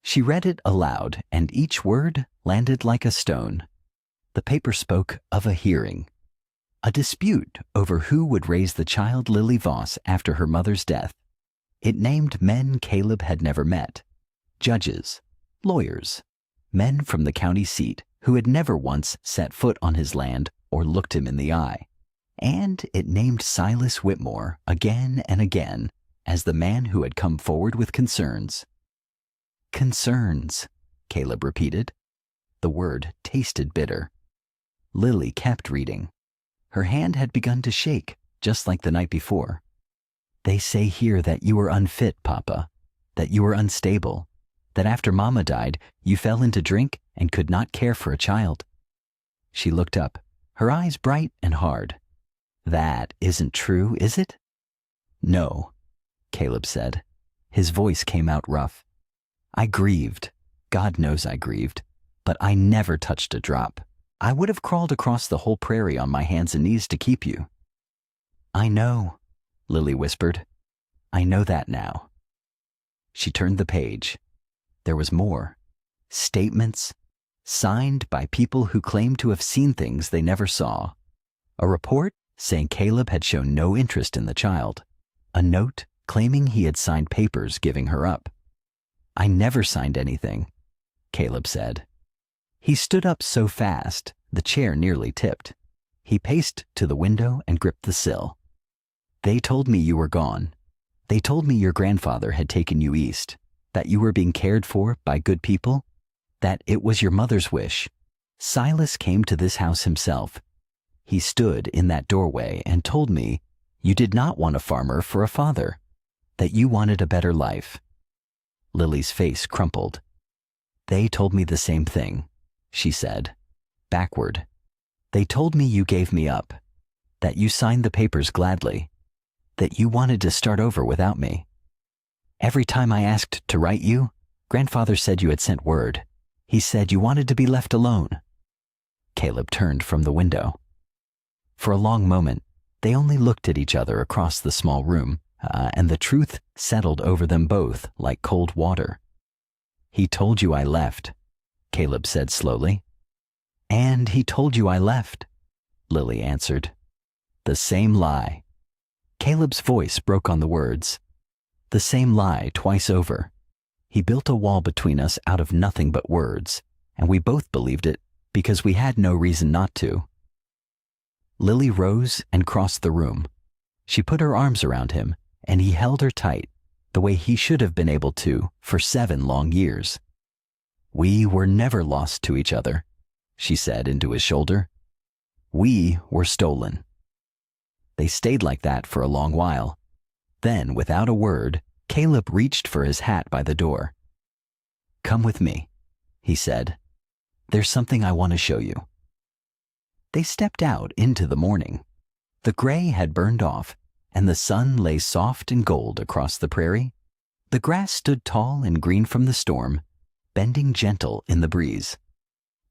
She read it aloud, and each word landed like a stone. The paper spoke of a hearing, a dispute over who would raise the child Lily Voss after her mother's death. It named men Caleb had never met, judges, lawyers, men from the county seat who had never once set foot on his land or looked him in the eye. And it named Silas Whitmore again and again as the man who had come forward with concerns. Concerns, Caleb repeated. The word tasted bitter. Lily kept reading. Her hand had begun to shake, just like the night before. They say here that you were unfit, Papa, that you were unstable, that after Mama died, you fell into drink and could not care for a child. She looked up, her eyes bright and hard. That isn't true, is it? No, Caleb said. His voice came out rough. I grieved. God knows I grieved. But I never touched a drop. I would have crawled across the whole prairie on my hands and knees to keep you. I know, Lily whispered. I know that now. She turned the page. There was more. Statements, signed by people who claimed to have seen things they never saw. A report saying Caleb had shown no interest in the child. A note claiming he had signed papers giving her up. I never signed anything, Caleb said. He stood up so fast, the chair nearly tipped. He paced to the window and gripped the sill. They told me you were gone. They told me your grandfather had taken you east, that you were being cared for by good people, that it was your mother's wish. Silas came to this house himself. He stood in that doorway and told me you did not want a farmer for a father, that you wanted a better life. Lily's face crumpled. They told me the same thing, she said, backward. They told me you gave me up, that you signed the papers gladly, that you wanted to start over without me. Every time I asked to write you, Grandfather said you had sent word. He said you wanted to be left alone. Caleb turned from the window. For a long moment, they only looked at each other across the small room, and the truth settled over them both like cold water. He told you I left, Caleb said slowly. And he told you I left, Lily answered. The same lie. Caleb's voice broke on the words. The same lie twice over. He built a wall between us out of nothing but words, and we both believed it because we had no reason not to. Lily rose and crossed the room. She put her arms around him, and he held her tight, the way he should have been able to for 7 long years. We were never lost to each other, she said into his shoulder. We were stolen. They stayed like that for a long while. Then, without a word, Caleb reached for his hat by the door. Come with me, he said. There's something I want to show you. They stepped out into the morning. The gray had burned off, and the sun lay soft and gold across the prairie. The grass stood tall and green from the storm, bending gentle in the breeze.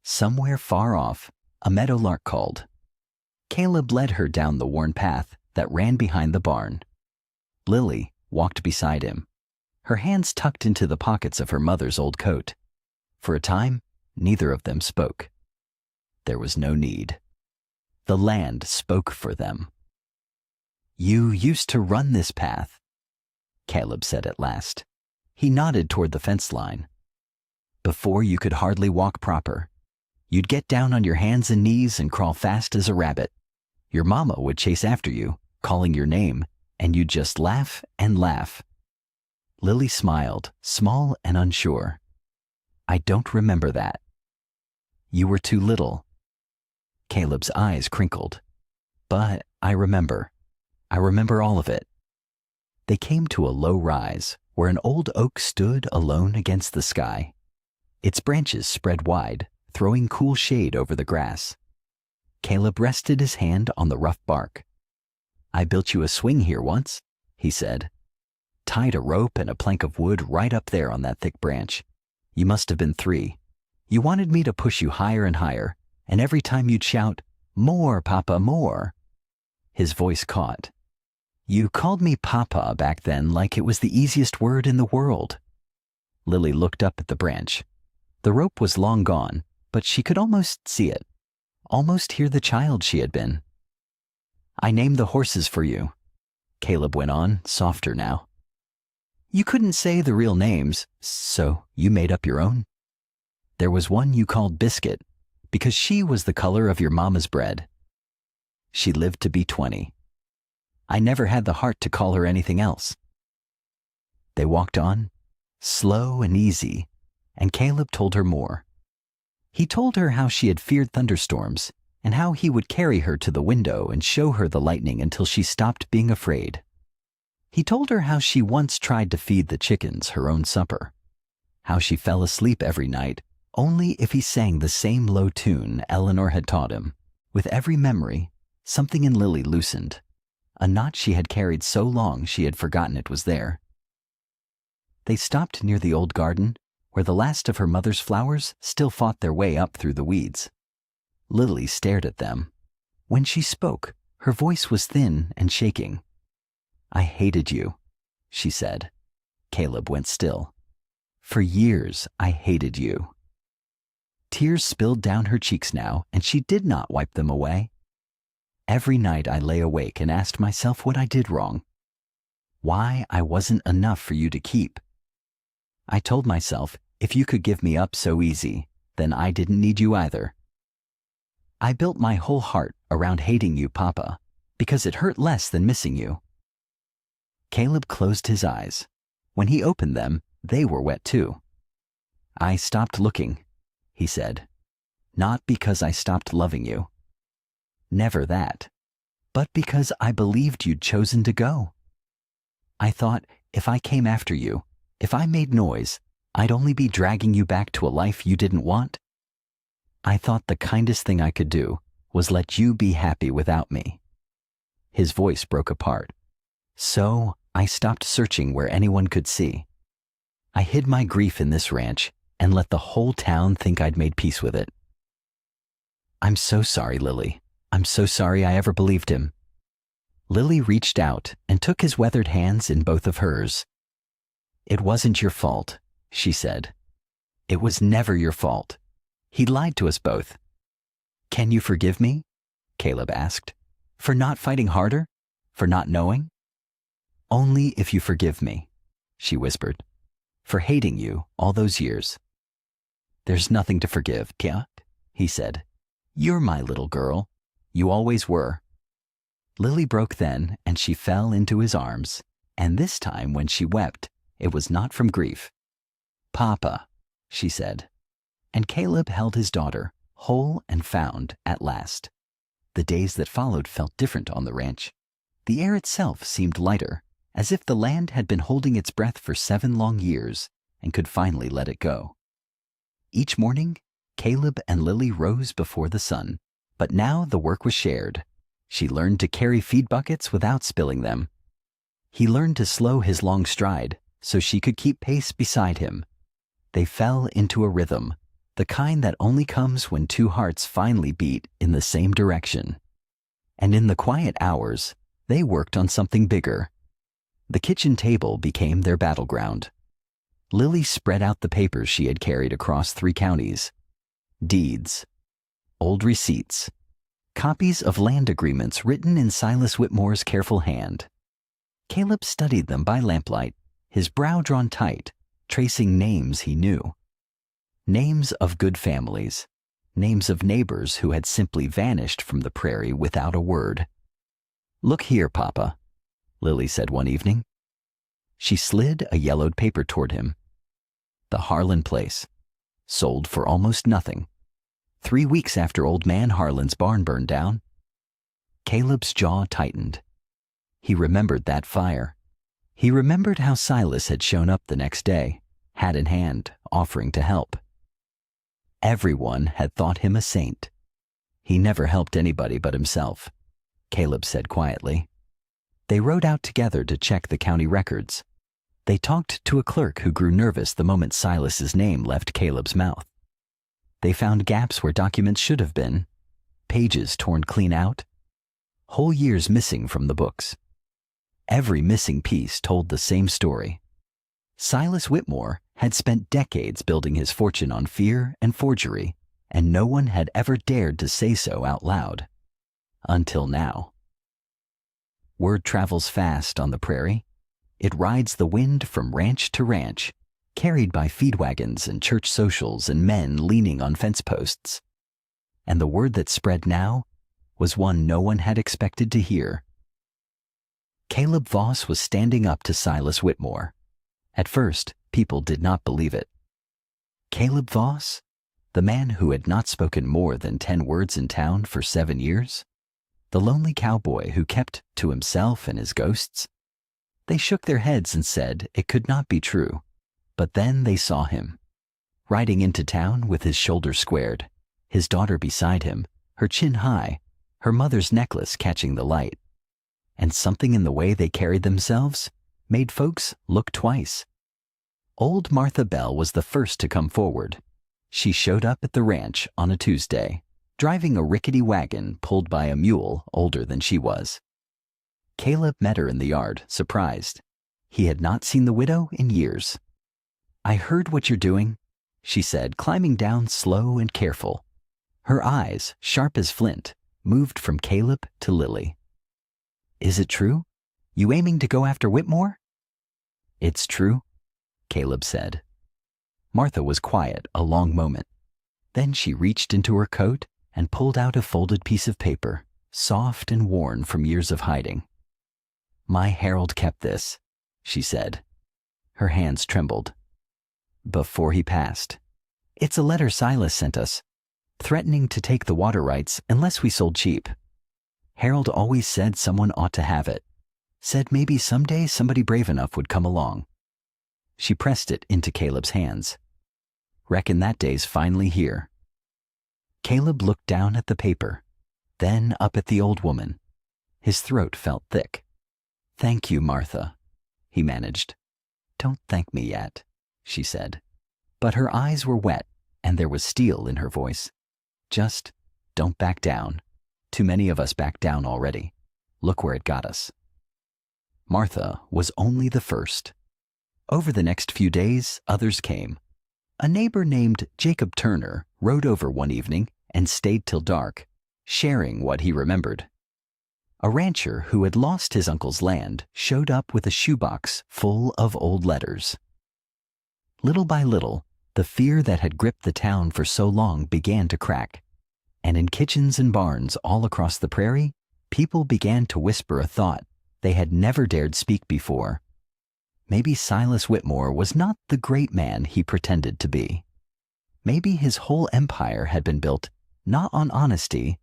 Somewhere far off, a meadowlark called. Caleb led her down the worn path that ran behind the barn. Lily walked beside him, her hands tucked into the pockets of her mother's old coat. For a time, neither of them spoke. There was no need. The land spoke for them. You used to run this path, Caleb said at last. He nodded toward the fence line. Before you could hardly walk proper. You'd get down on your hands and knees and crawl fast as a rabbit. Your mama would chase after you, calling your name, and you'd just laugh and laugh. Lily smiled, small and unsure. I don't remember that. You were too little. Caleb's eyes crinkled. But I remember. I remember all of it. They came to a low rise where an old oak stood alone against the sky. Its branches spread wide, throwing cool shade over the grass. Caleb rested his hand on the rough bark. I built you a swing here once, he said. Tied a rope and a plank of wood right up there on that thick branch. You must have been 3. You wanted me to push you higher and higher, and every time you'd shout, More, Papa, more. His voice caught. You called me Papa back then like it was the easiest word in the world. Lily looked up at the branch. The rope was long gone, but she could almost see it, almost hear the child she had been. I named the horses for you, Caleb went on, softer now. You couldn't say the real names, so you made up your own. There was one you called Biscuit, because she was the color of your mama's bread. She lived to be 20. I never had the heart to call her anything else. They walked on, slow and easy, and Caleb told her more. He told her how she had feared thunderstorms, and how he would carry her to the window and show her the lightning until she stopped being afraid. He told her how she once tried to feed the chickens her own supper, how she fell asleep every night only if he sang the same low tune Eleanor had taught him. With every memory, something in Lily loosened, a knot she had carried so long she had forgotten it was there. They stopped near the old garden, where the last of her mother's flowers still fought their way up through the weeds. Lily stared at them. When she spoke, her voice was thin and shaking. I hated you, she said. Caleb went still. For years, I hated you. Tears spilled down her cheeks now, and she did not wipe them away. Every night I lay awake and asked myself what I did wrong. Why I wasn't enough for you to keep. I told myself, if you could give me up so easy, then I didn't need you either. I built my whole heart around hating you, Papa, because it hurt less than missing you. Caleb closed his eyes. When he opened them, they were wet too. I stopped looking, he said. Not because I stopped loving you. Never that. But because I believed you'd chosen to go. I thought, if I came after you, if I made noise, I'd only be dragging you back to a life you didn't want. I thought the kindest thing I could do was let you be happy without me." His voice broke apart. "So I stopped searching where anyone could see. I hid my grief in this ranch and let the whole town think I'd made peace with it. I'm so sorry, Lily. I'm so sorry I ever believed him." Lily reached out and took his weathered hands in both of hers. "It wasn't your fault," she said. "It was never your fault. He lied to us both." "Can you forgive me?" Caleb asked. "For not fighting harder? For not knowing?" "Only if you forgive me," she whispered. "For hating you all those years." "There's nothing to forgive, Tia," he said. "You're my little girl. You always were." Lily broke then, and she fell into his arms, and this time when she wept, it was not from grief. "Papa," she said. And Caleb held his daughter, whole and found at last. The days that followed felt different on the ranch. The air itself seemed lighter, as if the land had been holding its breath for 7 long years and could finally let it go. Each morning, Caleb and Lily rose before the sun, but now the work was shared. She learned to carry feed buckets without spilling them. He learned to slow his long stride so she could keep pace beside him. They fell into a rhythm, the kind that only comes when 2 hearts finally beat in the same direction. And in the quiet hours, they worked on something bigger. The kitchen table became their battleground. Lily spread out the papers she had carried across 3 counties. Deeds, old receipts, copies of land agreements written in Silas Whitmore's careful hand. Caleb studied them by lamplight, his brow drawn tight, tracing names he knew. Names of good families, names of neighbors who had simply vanished from the prairie without a word. "Look here, Papa," Lily said one evening. She slid a yellowed paper toward him. "The Harlan place, sold for almost nothing. 3 weeks after old man Harlan's barn burned down." Caleb's jaw tightened. He remembered that fire. He remembered how Silas had shown up the next day, hat in hand, offering to help. Everyone had thought him a saint. "He never helped anybody but himself," Caleb said quietly. They rode out together to check the county records. They talked to a clerk who grew nervous the moment Silas's name left Caleb's mouth. They found gaps where documents should have been, pages torn clean out, whole years missing from the books. Every missing piece told the same story. Silas Whitmore had spent decades building his fortune on fear and forgery, and no one had ever dared to say so out loud. Until now. Word travels fast on the prairie. It rides the wind from ranch to ranch, carried by feed wagons and church socials and men leaning on fence posts. And the word that spread now was one no one had expected to hear. Caleb Voss was standing up to Silas Whitmore. At first, people did not believe it. Caleb Voss, the man who had not spoken more than 10 words in town for 7 years? The lonely cowboy who kept to himself and his ghosts? They shook their heads and said it could not be true. But then they saw him, riding into town with his shoulders squared, his daughter beside him, her chin high, her mother's necklace catching the light. And something in the way they carried themselves made folks look twice. Old Martha Bell was the first to come forward. She showed up at the ranch on a Tuesday, driving a rickety wagon pulled by a mule older than she was. Caleb met her in the yard, surprised. He had not seen the widow in years. "I heard what you're doing," she said, climbing down slow and careful. Her eyes, sharp as flint, moved from Caleb to Lily. "Is it true? You aiming to go after Whitmore?" "It's true," Caleb said. Martha was quiet a long moment. Then she reached into her coat and pulled out a folded piece of paper, soft and worn from years of hiding. "My Harold kept this," she said. Her hands trembled. "Before he passed. It's a letter Silas sent us, threatening to take the water rights unless we sold cheap. Harold always said someone ought to have it. Said maybe someday somebody brave enough would come along." She pressed it into Caleb's hands. "Reckon that day's finally here." Caleb looked down at the paper. then up at the old woman. His throat felt thick. "Thank you, Martha," he managed. "Don't thank me yet," she said. But her eyes were wet, and there was steel in her voice. "Just don't back down. Too many of us backed down already. Look where it got us." Martha was only the first. Over the next few days, others came. A neighbor named Jacob Turner rode over one evening and stayed till dark, sharing what he remembered. A rancher who had lost his uncle's land showed up with a shoebox full of old letters. Little by little, the fear that had gripped the town for so long began to crack, and in kitchens and barns all across the prairie, people began to whisper a thought they had never dared speak before. Maybe Silas Whitmore was not the great man he pretended to be. Maybe his whole empire had been built not on honesty,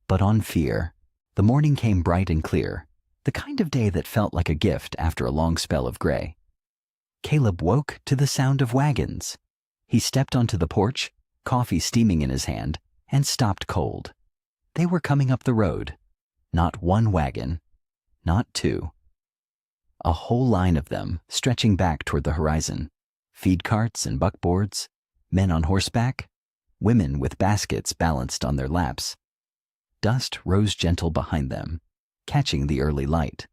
but on fear. The morning came bright and clear, the kind of day that felt like a gift after a long spell of gray. Caleb woke to the sound of wagons. He stepped onto the porch, coffee steaming in his hand, and stopped cold. They were coming up the road. Not one wagon, not two. A whole line of them stretching back toward the horizon. Feed carts and buckboards, men on horseback, women with baskets balanced on their laps. Dust rose gentle behind them, catching the early light.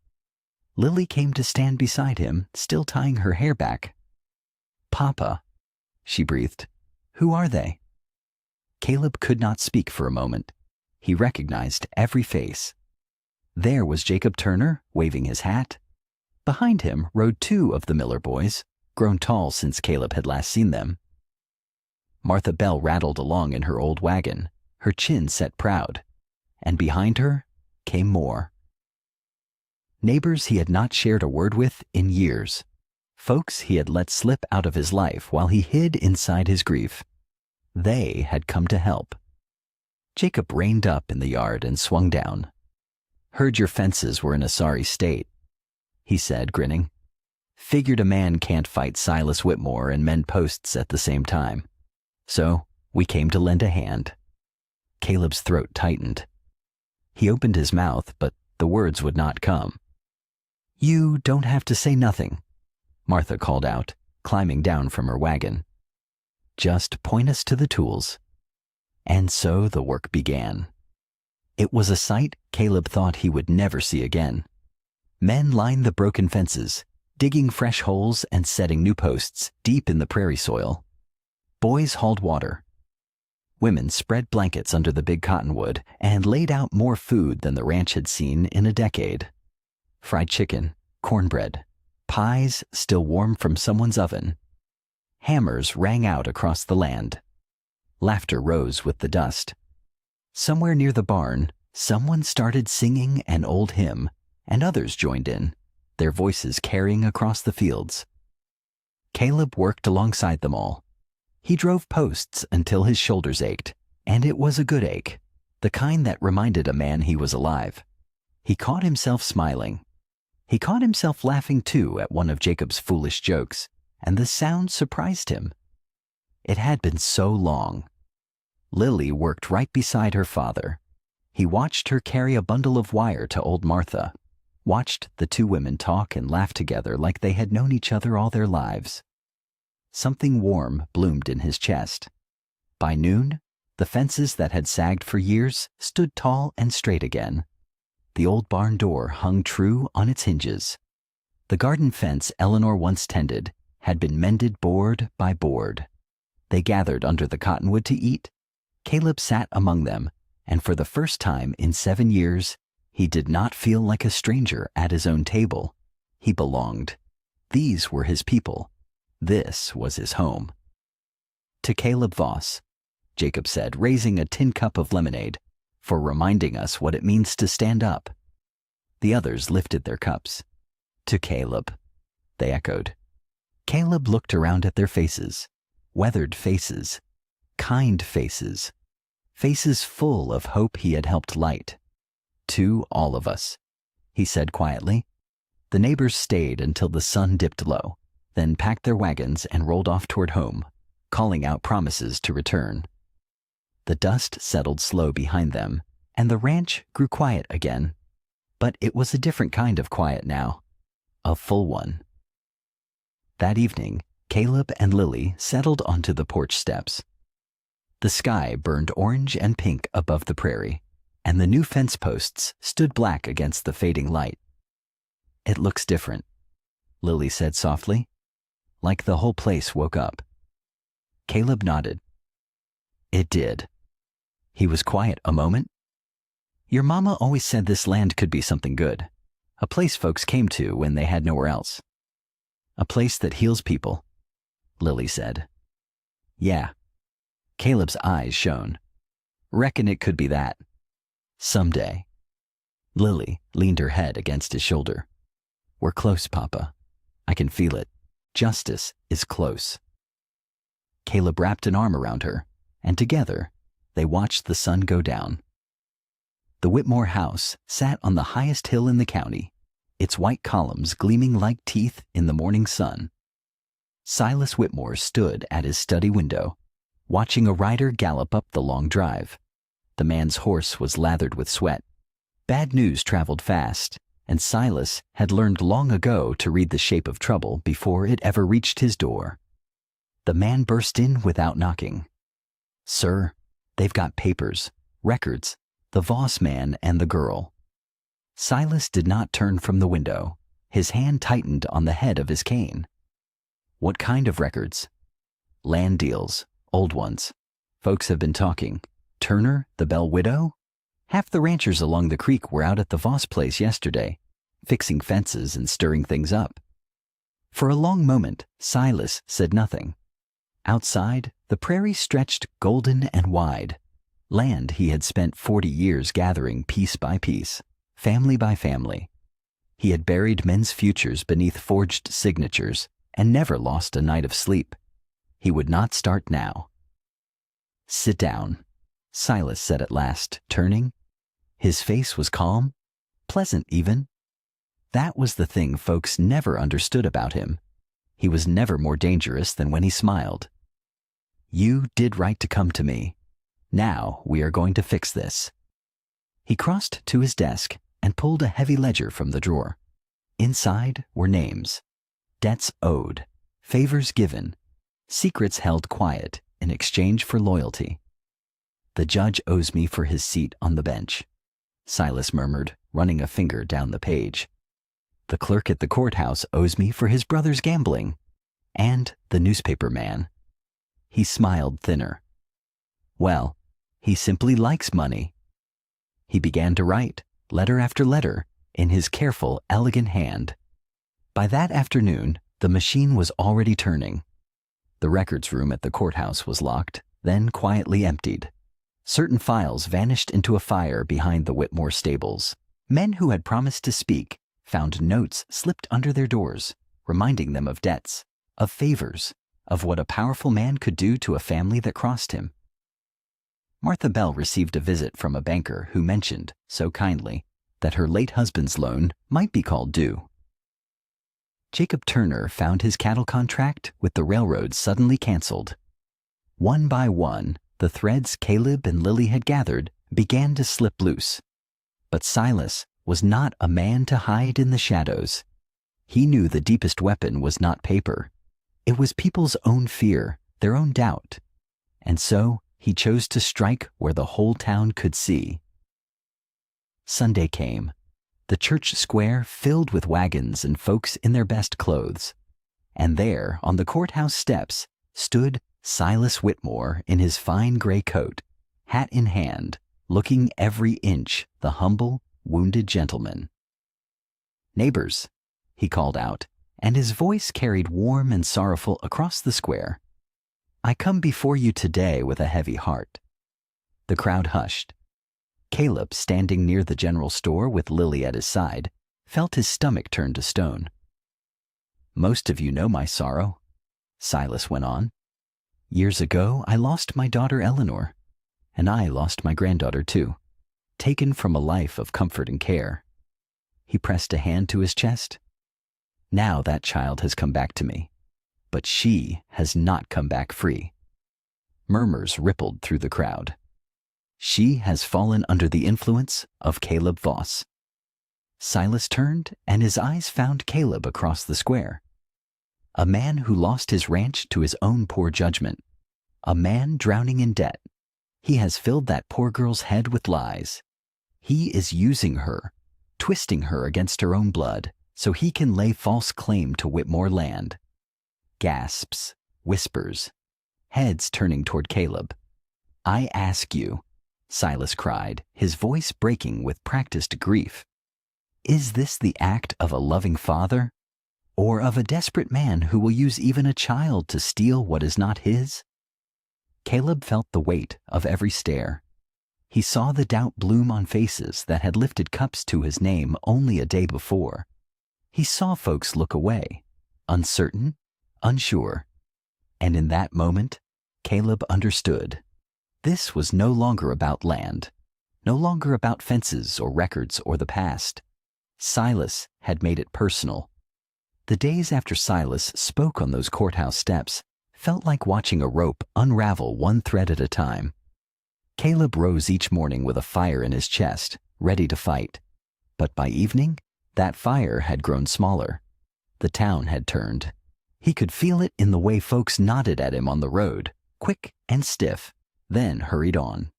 Lily came to stand beside him, still tying her hair back. "Papa," she breathed. "Who are they?" Caleb could not speak for a moment. He recognized every face. There was Jacob Turner, waving his hat. Behind him rode two of the Miller boys, grown tall since Caleb had last seen them. Martha Bell rattled along in her old wagon, her chin set proud, and behind her came more. Neighbors he had not shared a word with in years. Folks he had let slip out of his life while he hid inside his grief. They had come to help. Jacob reined up in the yard and swung down. "Heard your fences were in a sorry state," he said, grinning. "Figured a man can't fight Silas Whitmore and mend posts at the same time. So we came to lend a hand." Caleb's throat tightened. He opened his mouth, but the words would not come. "You don't have to say nothing," Martha called out, climbing down from her wagon. "Just point us to the tools." And so the work began. It was a sight Caleb thought he would never see again. Men lined the broken fences, digging fresh holes and setting new posts deep in the prairie soil. Boys hauled water. Women spread blankets under the big cottonwood and laid out more food than the ranch had seen in a decade. Fried chicken, cornbread, pies still warm from someone's oven. Hammers rang out across the land. Laughter rose with the dust. Somewhere near the barn, someone started singing an old hymn, and others joined in, their voices carrying across the fields. Caleb worked alongside them all. He drove posts until his shoulders ached, and it was a good ache, the kind that reminded a man he was alive. He caught himself smiling. He caught himself laughing too at one of Jacob's foolish jokes, and the sound surprised him. It had been so long. Lily worked right beside her father. He watched her carry a bundle of wire to old Martha, watched the two women talk and laugh together like they had known each other all their lives. Something warm bloomed in his chest. By noon, the fences that had sagged for years stood tall and straight again. The old barn door hung true on its hinges. The garden fence Eleanor once tended had been mended board by board. They gathered under the cottonwood to eat. Caleb sat among them, and for the first time in 7 years, he did not feel like a stranger at his own table. He belonged. These were his people. This was his home. "To Caleb Voss," Jacob said, raising a tin cup of lemonade, "for reminding us what it means to stand up." The others lifted their cups. "To Caleb," they echoed. Caleb looked around at their faces, weathered faces, kind faces, faces full of hope he had helped light. "To all of us," he said quietly. The neighbors stayed until the sun dipped low, then packed their wagons and rolled off toward home, calling out promises to return. The dust settled slow behind them, and the ranch grew quiet again. But it was a different kind of quiet now, a full one. That evening, Caleb and Lily settled onto the porch steps. The sky burned orange and pink above the prairie, and the new fence posts stood black against the fading light. "It looks different," Lily said softly, like the whole place woke up. Caleb nodded. It did. He was quiet a moment. "Your mama always said this land could be something good, a place folks came to when they had nowhere else. A place that heals people," Lily said. "Yeah." Caleb's eyes shone. "Reckon it could be that. Someday." Lily leaned her head against his shoulder. "We're close, Papa. I can feel it. Justice is close." Caleb wrapped an arm around her, and together they watched the sun go down. The Whitmore house sat on the highest hill in the county, its white columns gleaming like teeth in the morning sun. Silas Whitmore stood at his study window, watching a rider gallop up the long drive. The man's horse was lathered with sweat. Bad news traveled fast, and Silas had learned long ago to read the shape of trouble before it ever reached his door. The man burst in without knocking. "Sir, they've got papers, records, the Voss man and the girl." Silas did not turn from the window. His hand tightened on the head of his cane. "What kind of records?" "Land deals, old ones. Folks have been talking. Turner, the Bell widow? Half the ranchers along the creek were out at the Voss place yesterday, fixing fences and stirring things up." For a long moment, Silas said nothing. Outside, the prairie stretched golden and wide, land he had spent 40 years gathering piece by piece, family by family. He had buried men's futures beneath forged signatures and never lost a night of sleep. He would not start now. "Sit down," Silas said at last, turning. His face was calm, pleasant even. That was the thing folks never understood about him. He was never more dangerous than when he smiled. "You did right to come to me. Now we are going to fix this." He crossed to his desk and pulled a heavy ledger from the drawer. Inside were names, debts owed, favors given, secrets held quiet in exchange for loyalty. "The judge owes me for his seat on the bench," Silas murmured, running a finger down the page. "The clerk at the courthouse owes me for his brother's gambling. And the newspaper man." He smiled thinner. "Well, he simply likes money." He began to write, letter after letter, in his careful, elegant hand. By that afternoon, the machine was already turning. The records room at the courthouse was locked, then quietly emptied. Certain files vanished into a fire behind the Whitmore stables. Men who had promised to speak found notes slipped under their doors, reminding them of debts, of favors, of what a powerful man could do to a family that crossed him. Martha Bell received a visit from a banker who mentioned, so kindly, that her late husband's loan might be called due. Jacob Turner found his cattle contract with the railroad suddenly canceled. One by one, the threads Caleb and Lily had gathered began to slip loose. But Silas was not a man to hide in the shadows. He knew the deepest weapon was not paper. It was people's own fear, their own doubt. And so he chose to strike where the whole town could see. Sunday came. The church square filled with wagons and folks in their best clothes. And there, on the courthouse steps, stood Silas Whitmore in his fine gray coat, hat in hand, looking every inch the humble, wounded gentleman. "Neighbors," he called out, and his voice carried warm and sorrowful across the square. "I come before you today with a heavy heart." The crowd hushed. Caleb, standing near the general store with Lily at his side, felt his stomach turn to stone. "Most of you know my sorrow," Silas went on. "Years ago, I lost my daughter Eleanor, and I lost my granddaughter too, taken from a life of comfort and care." He pressed a hand to his chest. "Now that child has come back to me, but she has not come back free." Murmurs rippled through the crowd. She has fallen under the influence of Caleb Voss. Silas turned, and his eyes found Caleb across the square. A man who lost his ranch to his own poor judgment. A man drowning in debt. He has filled that poor girl's head with lies. He is using her, twisting her against her own blood, so he can lay false claim to Whitmore land. Gasps, whispers, heads turning toward Caleb. I ask you, Silas cried, his voice breaking with practiced grief. Is this the act of a loving father, or of a desperate man who will use even a child to steal what is not his? Caleb felt the weight of every stare. He saw the doubt bloom on faces that had lifted cups to his name only a day before. He saw folks look away, uncertain, unsure. And in that moment, Caleb understood. This was no longer about land, no longer about fences or records or the past. Silas had made it personal. The days after Silas spoke on those courthouse steps felt like watching a rope unravel one thread at a time. Caleb rose each morning with a fire in his chest, ready to fight. But by evening, that fire had grown smaller. The town had turned. He could feel it in the way folks nodded at him on the road, quick and stiff, then hurried on.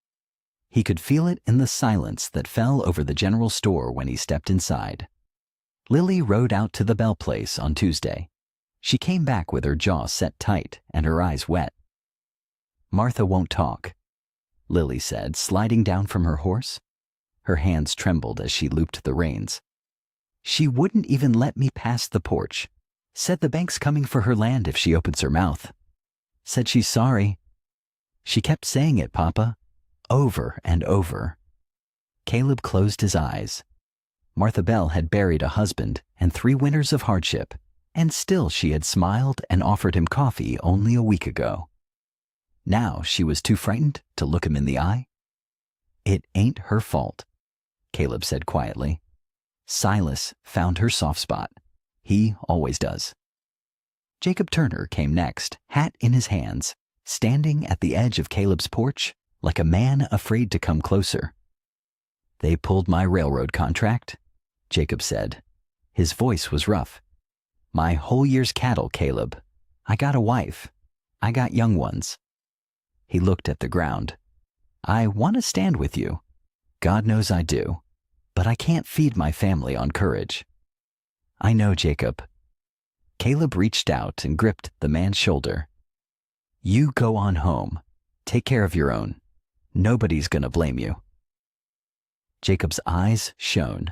He could feel it in the silence that fell over the general store when he stepped inside. Lily rode out to the Bell place on Tuesday. She came back with her jaw set tight and her eyes wet. Martha won't talk, Lily said, sliding down from her horse. Her hands trembled as she looped the reins. She wouldn't even let me pass the porch. Said the bank's coming for her land if she opens her mouth. Said she's sorry. She kept saying it, Papa, over and over. Caleb closed his eyes. Martha Bell had buried a husband and 3 winters of hardship, and still she had smiled and offered him coffee only a week ago. Now she was too frightened to look him in the eye. It ain't her fault, Caleb said quietly. Silas found her soft spot. He always does. Jacob Turner came next, hat in his hands, standing at the edge of Caleb's porch like a man afraid to come closer. They pulled my railroad contract, Jacob said. His voice was rough. My whole year's cattle, Caleb. I got a wife. I got young ones. He looked at the ground. I want to stand with you. God knows I do. But I can't feed my family on courage. I know, Jacob. Caleb reached out and gripped the man's shoulder. You go on home. Take care of your own. Nobody's gonna blame you. Jacob's eyes shone.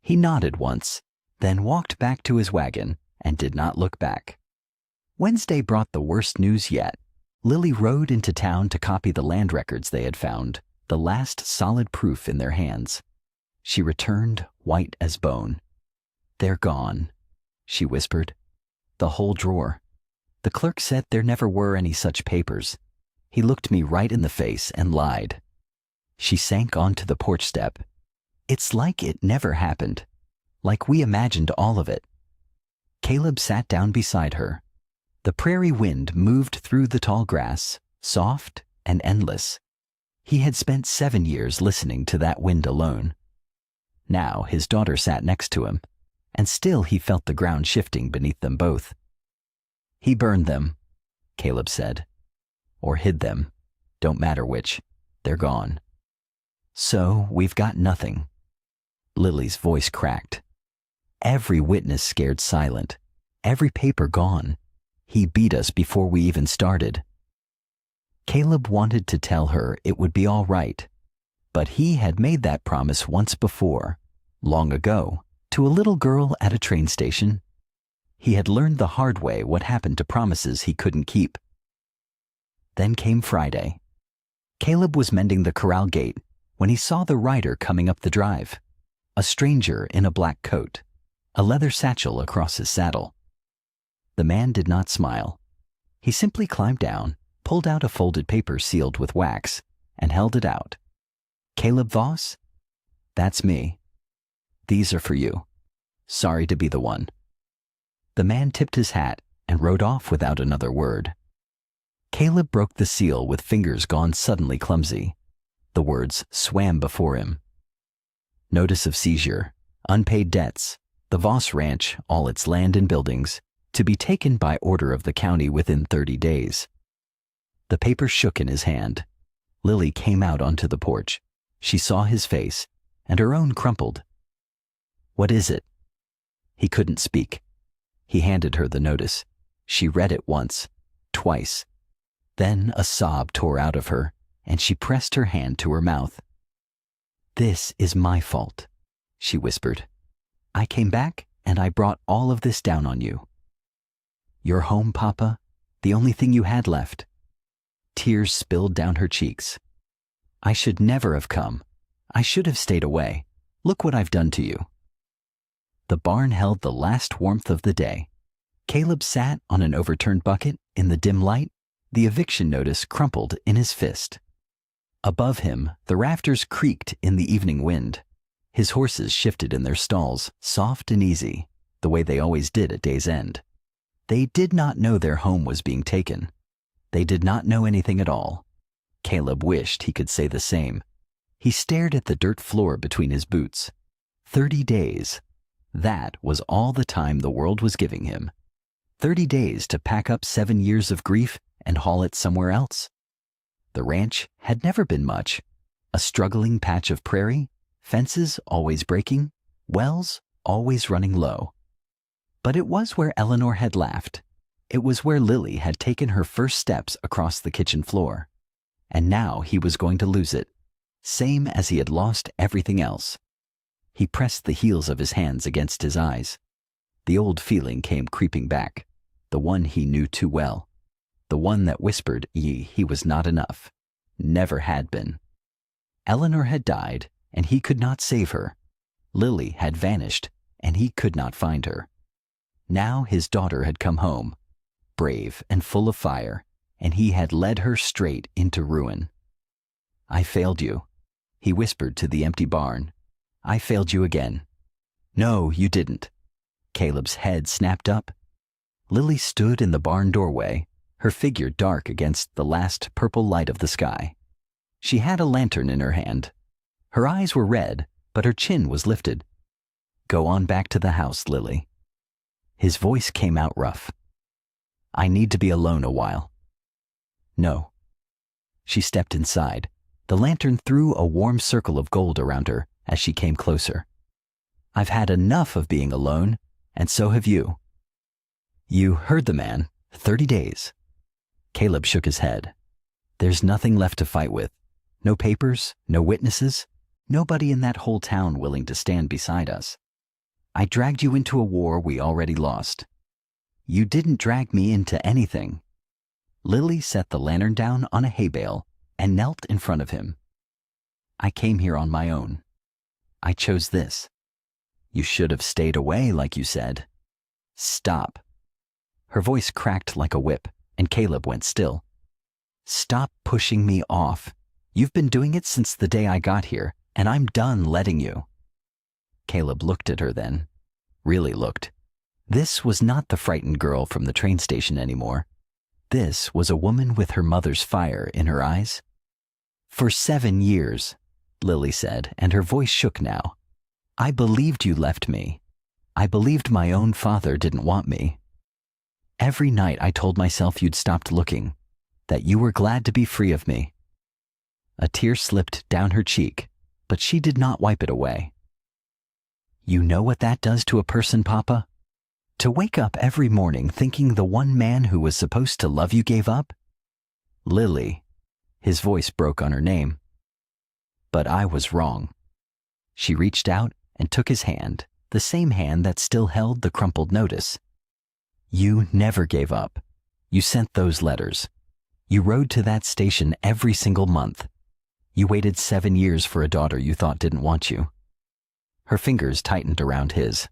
He nodded once, then walked back to his wagon and did not look back. Wednesday brought the worst news yet. Lily rode into town to copy the land records they had found, the last solid proof in their hands. She returned white as bone. They're gone, she whispered. The whole drawer. The clerk said there never were any such papers. He looked me right in the face and lied. She sank onto the porch step. It's like it never happened. Like we imagined all of it. Caleb sat down beside her. The prairie wind moved through the tall grass, soft and endless. He had spent 7 years listening to that wind alone. Now his daughter sat next to him, and still he felt the ground shifting beneath them both. He burned them, Caleb said. Or hid them. Don't matter which. They're gone. So we've got nothing. Lily's voice cracked. Every witness scared silent. Every paper gone. He beat us before we even started. Caleb wanted to tell her it would be all right, but he had made that promise once before, long ago, to a little girl at a train station. He had learned the hard way what happened to promises he couldn't keep. Then came Friday. Caleb was mending the corral gate when he saw the rider coming up the drive, a stranger in a black coat, a leather satchel across his saddle. The man did not smile. He simply climbed down, pulled out a folded paper sealed with wax, and held it out. Caleb Voss? That's me. These are for you. Sorry to be the one. The man tipped his hat and rode off without another word. Caleb broke the seal with fingers gone suddenly clumsy. The words swam before him. Notice of seizure, unpaid debts, the Voss Ranch, all its land and buildings, to be taken by order of the county within 30 days. The paper shook in his hand. Lily came out onto the porch. She saw his face, and her own crumpled. "What is it?" He couldn't speak. He handed her the notice. She read it once, twice. Then a sob tore out of her, and she pressed her hand to her mouth. "This is my fault," she whispered. "I came back, and I brought all of this down on you. Your home, Papa, the only thing you had left." Tears spilled down her cheeks. "I should never have come. I should have stayed away. Look what I've done to you." The barn held the last warmth of the day. Caleb sat on an overturned bucket in the dim light, the eviction notice crumpled in his fist. Above him, the rafters creaked in the evening wind. His horses shifted in their stalls, soft and easy, the way they always did at day's end. They did not know their home was being taken. They did not know anything at all. Caleb wished he could say the same. He stared at the dirt floor between his boots. 30 days. That was all the time the world was giving him. 30 days to pack up 7 years of grief and haul it somewhere else. The ranch had never been much. A struggling patch of prairie, fences always breaking, wells always running low. But it was where Eleanor had laughed. It was where Lily had taken her first steps across the kitchen floor. And now he was going to lose it, same as he had lost everything else. He pressed the heels of his hands against his eyes. The old feeling came creeping back, the one he knew too well, the one that whispered he was not enough, never had been. Eleanor had died, and he could not save her. Lily had vanished, and he could not find her. Now his daughter had come home, brave and full of fire, and he had led her straight into ruin. "I failed you," he whispered to the empty barn. "I failed you again." "No, you didn't." Caleb's head snapped up. Lily stood in the barn doorway, her figure dark against the last purple light of the sky. She had a lantern in her hand. Her eyes were red, but her chin was lifted. "Go on back to the house, Lily." His voice came out rough. "I need to be alone a while." "No." She stepped inside. The lantern threw a warm circle of gold around her as she came closer. "I've had enough of being alone, and so have you." "You heard the man. 30 days. Caleb shook his head. "There's nothing left to fight with. No papers, no witnesses, nobody in that whole town willing to stand beside us. I dragged you into a war we already lost. You didn't drag me into anything." Lily set the lantern down on a hay bale and knelt in front of him. "I came here on my own. I chose this. You should have stayed away, like you said." "Stop." Her voice cracked like a whip, and Caleb went still. "Stop pushing me off. You've been doing it since the day I got here, and I'm done letting you." Caleb looked at her then. Really looked. This was not the frightened girl from the train station anymore. This was a woman with her mother's fire in her eyes. "For 7 years," Lily said, and her voice shook now. "I believed you left me. I believed my own father didn't want me. Every night I told myself you'd stopped looking, that you were glad to be free of me." A tear slipped down her cheek, but she did not wipe it away. "You know what that does to a person, Papa? To wake up every morning thinking the one man who was supposed to love you gave up? Lily," his voice broke on her name. "But I was wrong." She reached out and took his hand, the same hand that still held the crumpled notice. "You never gave up. You sent those letters. You rode to that station every single month. You waited 7 years for a daughter you thought didn't want you." Her fingers tightened around his.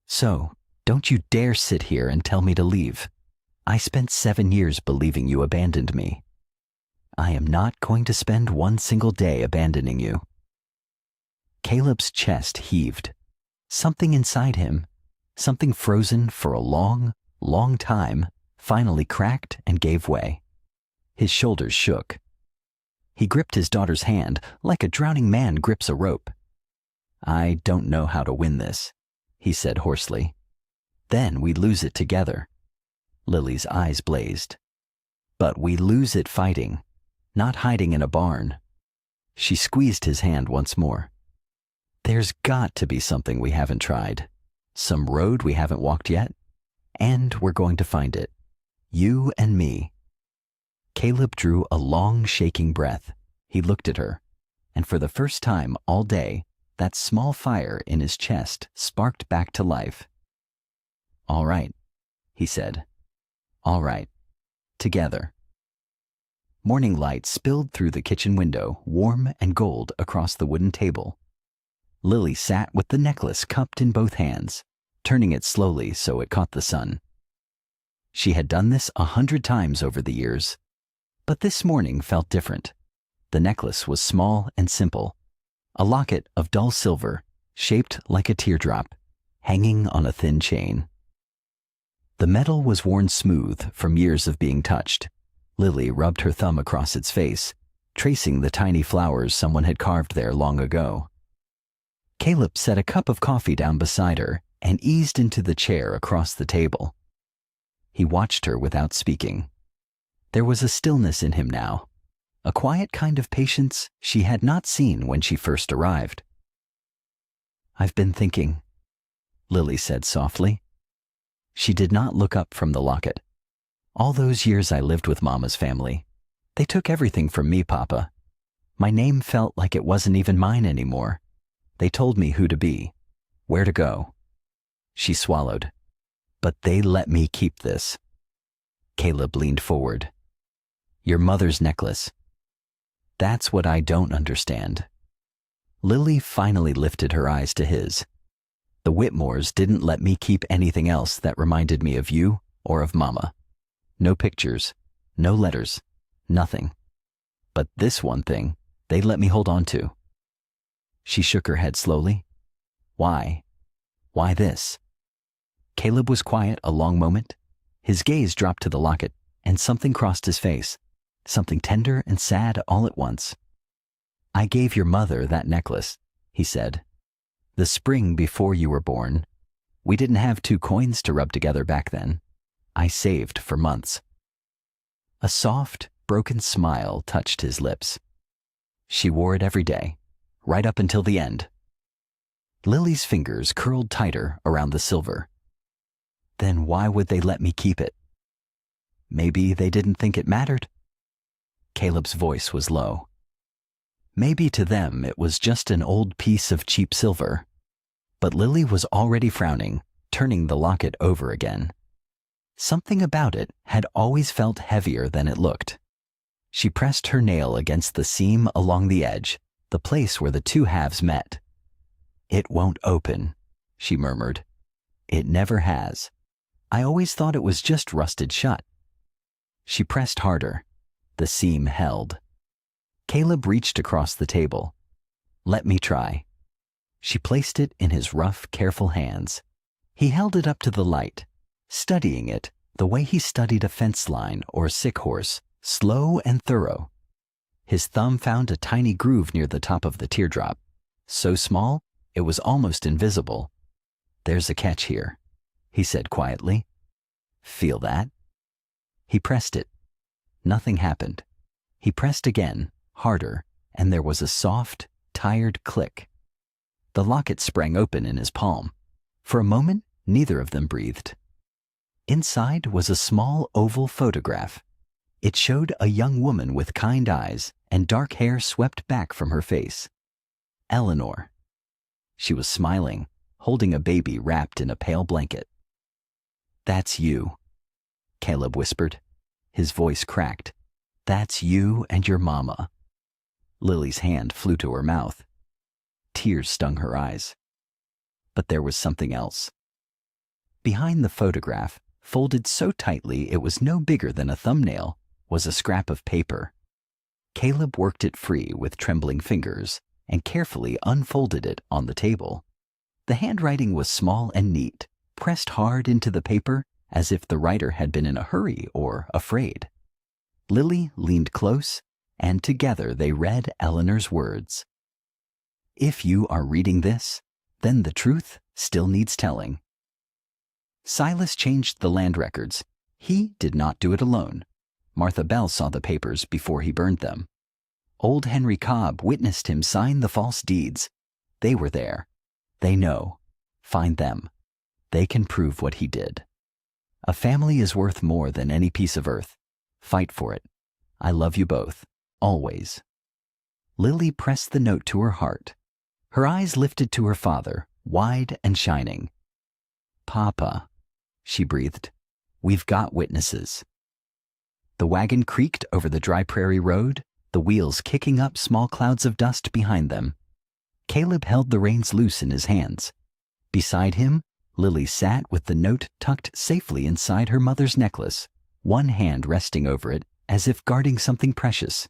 "So, don't you dare sit here and tell me to leave. I spent 7 years believing you abandoned me. I am not going to spend one single day abandoning you." Caleb's chest heaved. Something inside him, something frozen for a long, long time, finally cracked and gave way. His shoulders shook. He gripped his daughter's hand like a drowning man grips a rope. "I don't know how to win this," he said hoarsely. "Then we lose it together." Lily's eyes blazed. "But we lose it fighting, not hiding in a barn." She squeezed his hand once more. "There's got to be something we haven't tried, some road we haven't walked yet, and we're going to find it. You and me." Caleb drew a long, shaking breath. He looked at her, and for the first time all day, that small fire in his chest sparked back to life. "All right," he said. "All right. Together." Morning light spilled through the kitchen window, warm and gold across the wooden table. Lily sat with the necklace cupped in both hands, turning it slowly so it caught the sun. She had done this 100 times over the years, but this morning felt different. The necklace was small and simple, a locket of dull silver, shaped like a teardrop, hanging on a thin chain. The metal was worn smooth from years of being touched. Lily rubbed her thumb across its face, tracing the tiny flowers someone had carved there long ago. Caleb set a cup of coffee down beside her and eased into the chair across the table. He watched her without speaking. There was a stillness in him now, a quiet kind of patience she had not seen when she first arrived. "I've been thinking," Lily said softly. She did not look up from the locket. "All those years I lived with Mama's family, they took everything from me, Papa. My name felt like it wasn't even mine anymore. They told me who to be, where to go." She swallowed. "But they let me keep this." Caleb leaned forward. "Your mother's necklace. That's what I don't understand." Lily finally lifted her eyes to his. "The Whitmores didn't let me keep anything else that reminded me of you or of Mama. No pictures, no letters, nothing. But this one thing, they let me hold on to." She shook her head slowly. "Why? Why this?" Caleb was quiet a long moment. His gaze dropped to the locket, and something crossed his face, something tender and sad all at once. "I gave your mother that necklace," he said. "The spring before you were born. We didn't have 2 coins to rub together back then. I saved for months." A soft, broken smile touched his lips. "She wore it every day, right up until the end." Lily's fingers curled tighter around the silver. "Then why would they let me keep it?" "Maybe they didn't think it mattered." Caleb's voice was low. Maybe to them it was just an old piece of cheap silver. But Lily was already frowning, turning the locket over again. Something about it had always felt heavier than it looked. She pressed her nail against the seam along the edge, the place where the 2 halves met. "It won't open," she murmured. "It never has. I always thought it was just rusted shut." She pressed harder. The seam held. Caleb reached across the table. "Let me try." She placed it in his rough, careful hands. He held it up to the light, studying it the way he studied a fence line or a sick horse, slow and thorough. His thumb found a tiny groove near the top of the teardrop, so small it was almost invisible. "There's a catch here," he said quietly. "Feel that?" He pressed it. Nothing happened. He pressed again, harder, and there was a soft, tired click. The locket sprang open in his palm. For a moment, neither of them breathed. Inside was a small oval photograph. It showed a young woman with kind eyes and dark hair swept back from her face. Eleanor. She was smiling, holding a baby wrapped in a pale blanket. "That's you," Caleb whispered. His voice cracked. "That's you and your mama." Lily's hand flew to her mouth. Tears stung her eyes. But there was something else. Behind the photograph, folded so tightly it was no bigger than a thumbnail, was a scrap of paper. Caleb worked it free with trembling fingers and carefully unfolded it on the table. The handwriting was small and neat, pressed hard into the paper as if the writer had been in a hurry or afraid. Lily leaned close, and together they read Eleanor's words. If you are reading this, then the truth still needs telling. Silas changed the land records. He did not do it alone. Martha Bell saw the papers before he burned them. Old Henry Cobb witnessed him sign the false deeds. They were there. They know. Find them. They can prove what he did. A family is worth more than any piece of earth. Fight for it. I love you both, always. Lily pressed the note to her heart. Her eyes lifted to her father, wide and shining. Papa, she breathed, we've got witnesses. The wagon creaked over the dry prairie road, the wheels kicking up small clouds of dust behind them. Caleb held the reins loose in his hands. Beside him, Lily sat with the note tucked safely inside her mother's necklace, one hand resting over it as if guarding something precious.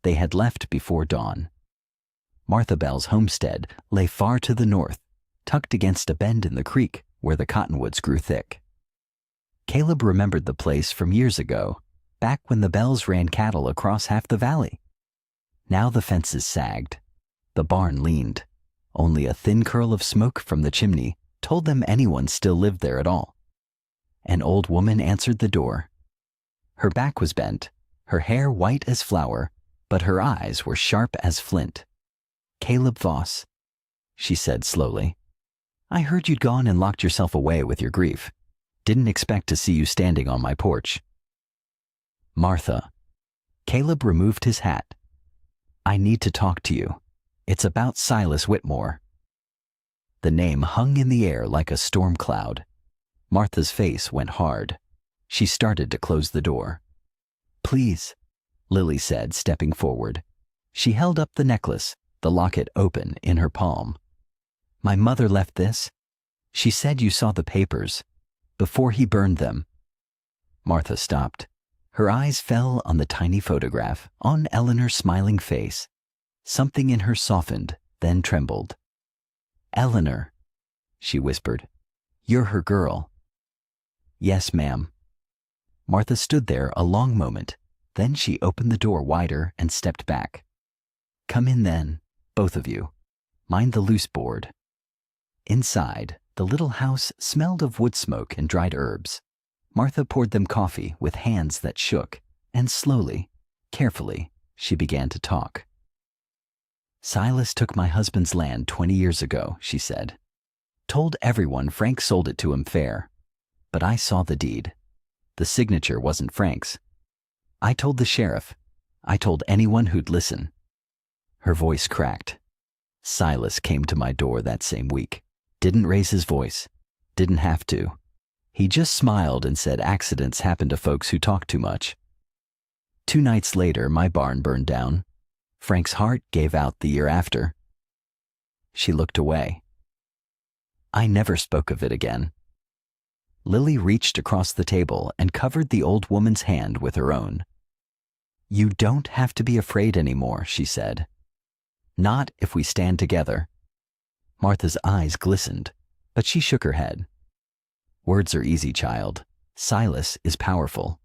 They had left before dawn. Martha Bell's homestead lay far to the north, tucked against a bend in the creek where the cottonwoods grew thick. Caleb remembered the place from years ago, back when the Bells ran cattle across half the valley. Now the fences sagged. The barn leaned. Only a thin curl of smoke from the chimney told them anyone still lived there at all. An old woman answered the door. Her back was bent, her hair white as flour, but her eyes were sharp as flint. Caleb Voss, she said slowly. I heard you'd gone and locked yourself away with your grief. Didn't expect to see you standing on my porch. Martha. Caleb removed his hat. I need to talk to you. It's about Silas Whitmore. The name hung in the air like a storm cloud. Martha's face went hard. She started to close the door. Please, Lily said, stepping forward. She held up the necklace, the locket open in her palm. My mother left this. She said you saw the papers, before he burned them. Martha stopped. Her eyes fell on the tiny photograph, on Eleanor's smiling face. Something in her softened, then trembled. Eleanor, she whispered. You're her girl. Yes, ma'am. Martha stood there a long moment. Then she opened the door wider and stepped back. Come in then, both of you. Mind the loose board. Inside, the little house smelled of wood smoke and dried herbs. Martha poured them coffee with hands that shook, and slowly, carefully, she began to talk. Silas took my husband's land 20 years ago, she said. Told everyone Frank sold it to him fair. But I saw the deed. The signature wasn't Frank's. I told the sheriff. I told anyone who'd listen. Her voice cracked. Silas came to my door that same week. Didn't raise his voice. Didn't have to. He just smiled and said accidents happen to folks who talk too much. 2 nights later, my barn burned down. Frank's heart gave out the year after. She looked away. I never spoke of it again. Lily reached across the table and covered the old woman's hand with her own. You don't have to be afraid anymore, she said. Not if we stand together. Martha's eyes glistened, but she shook her head. Words are easy, child. Silas is powerful.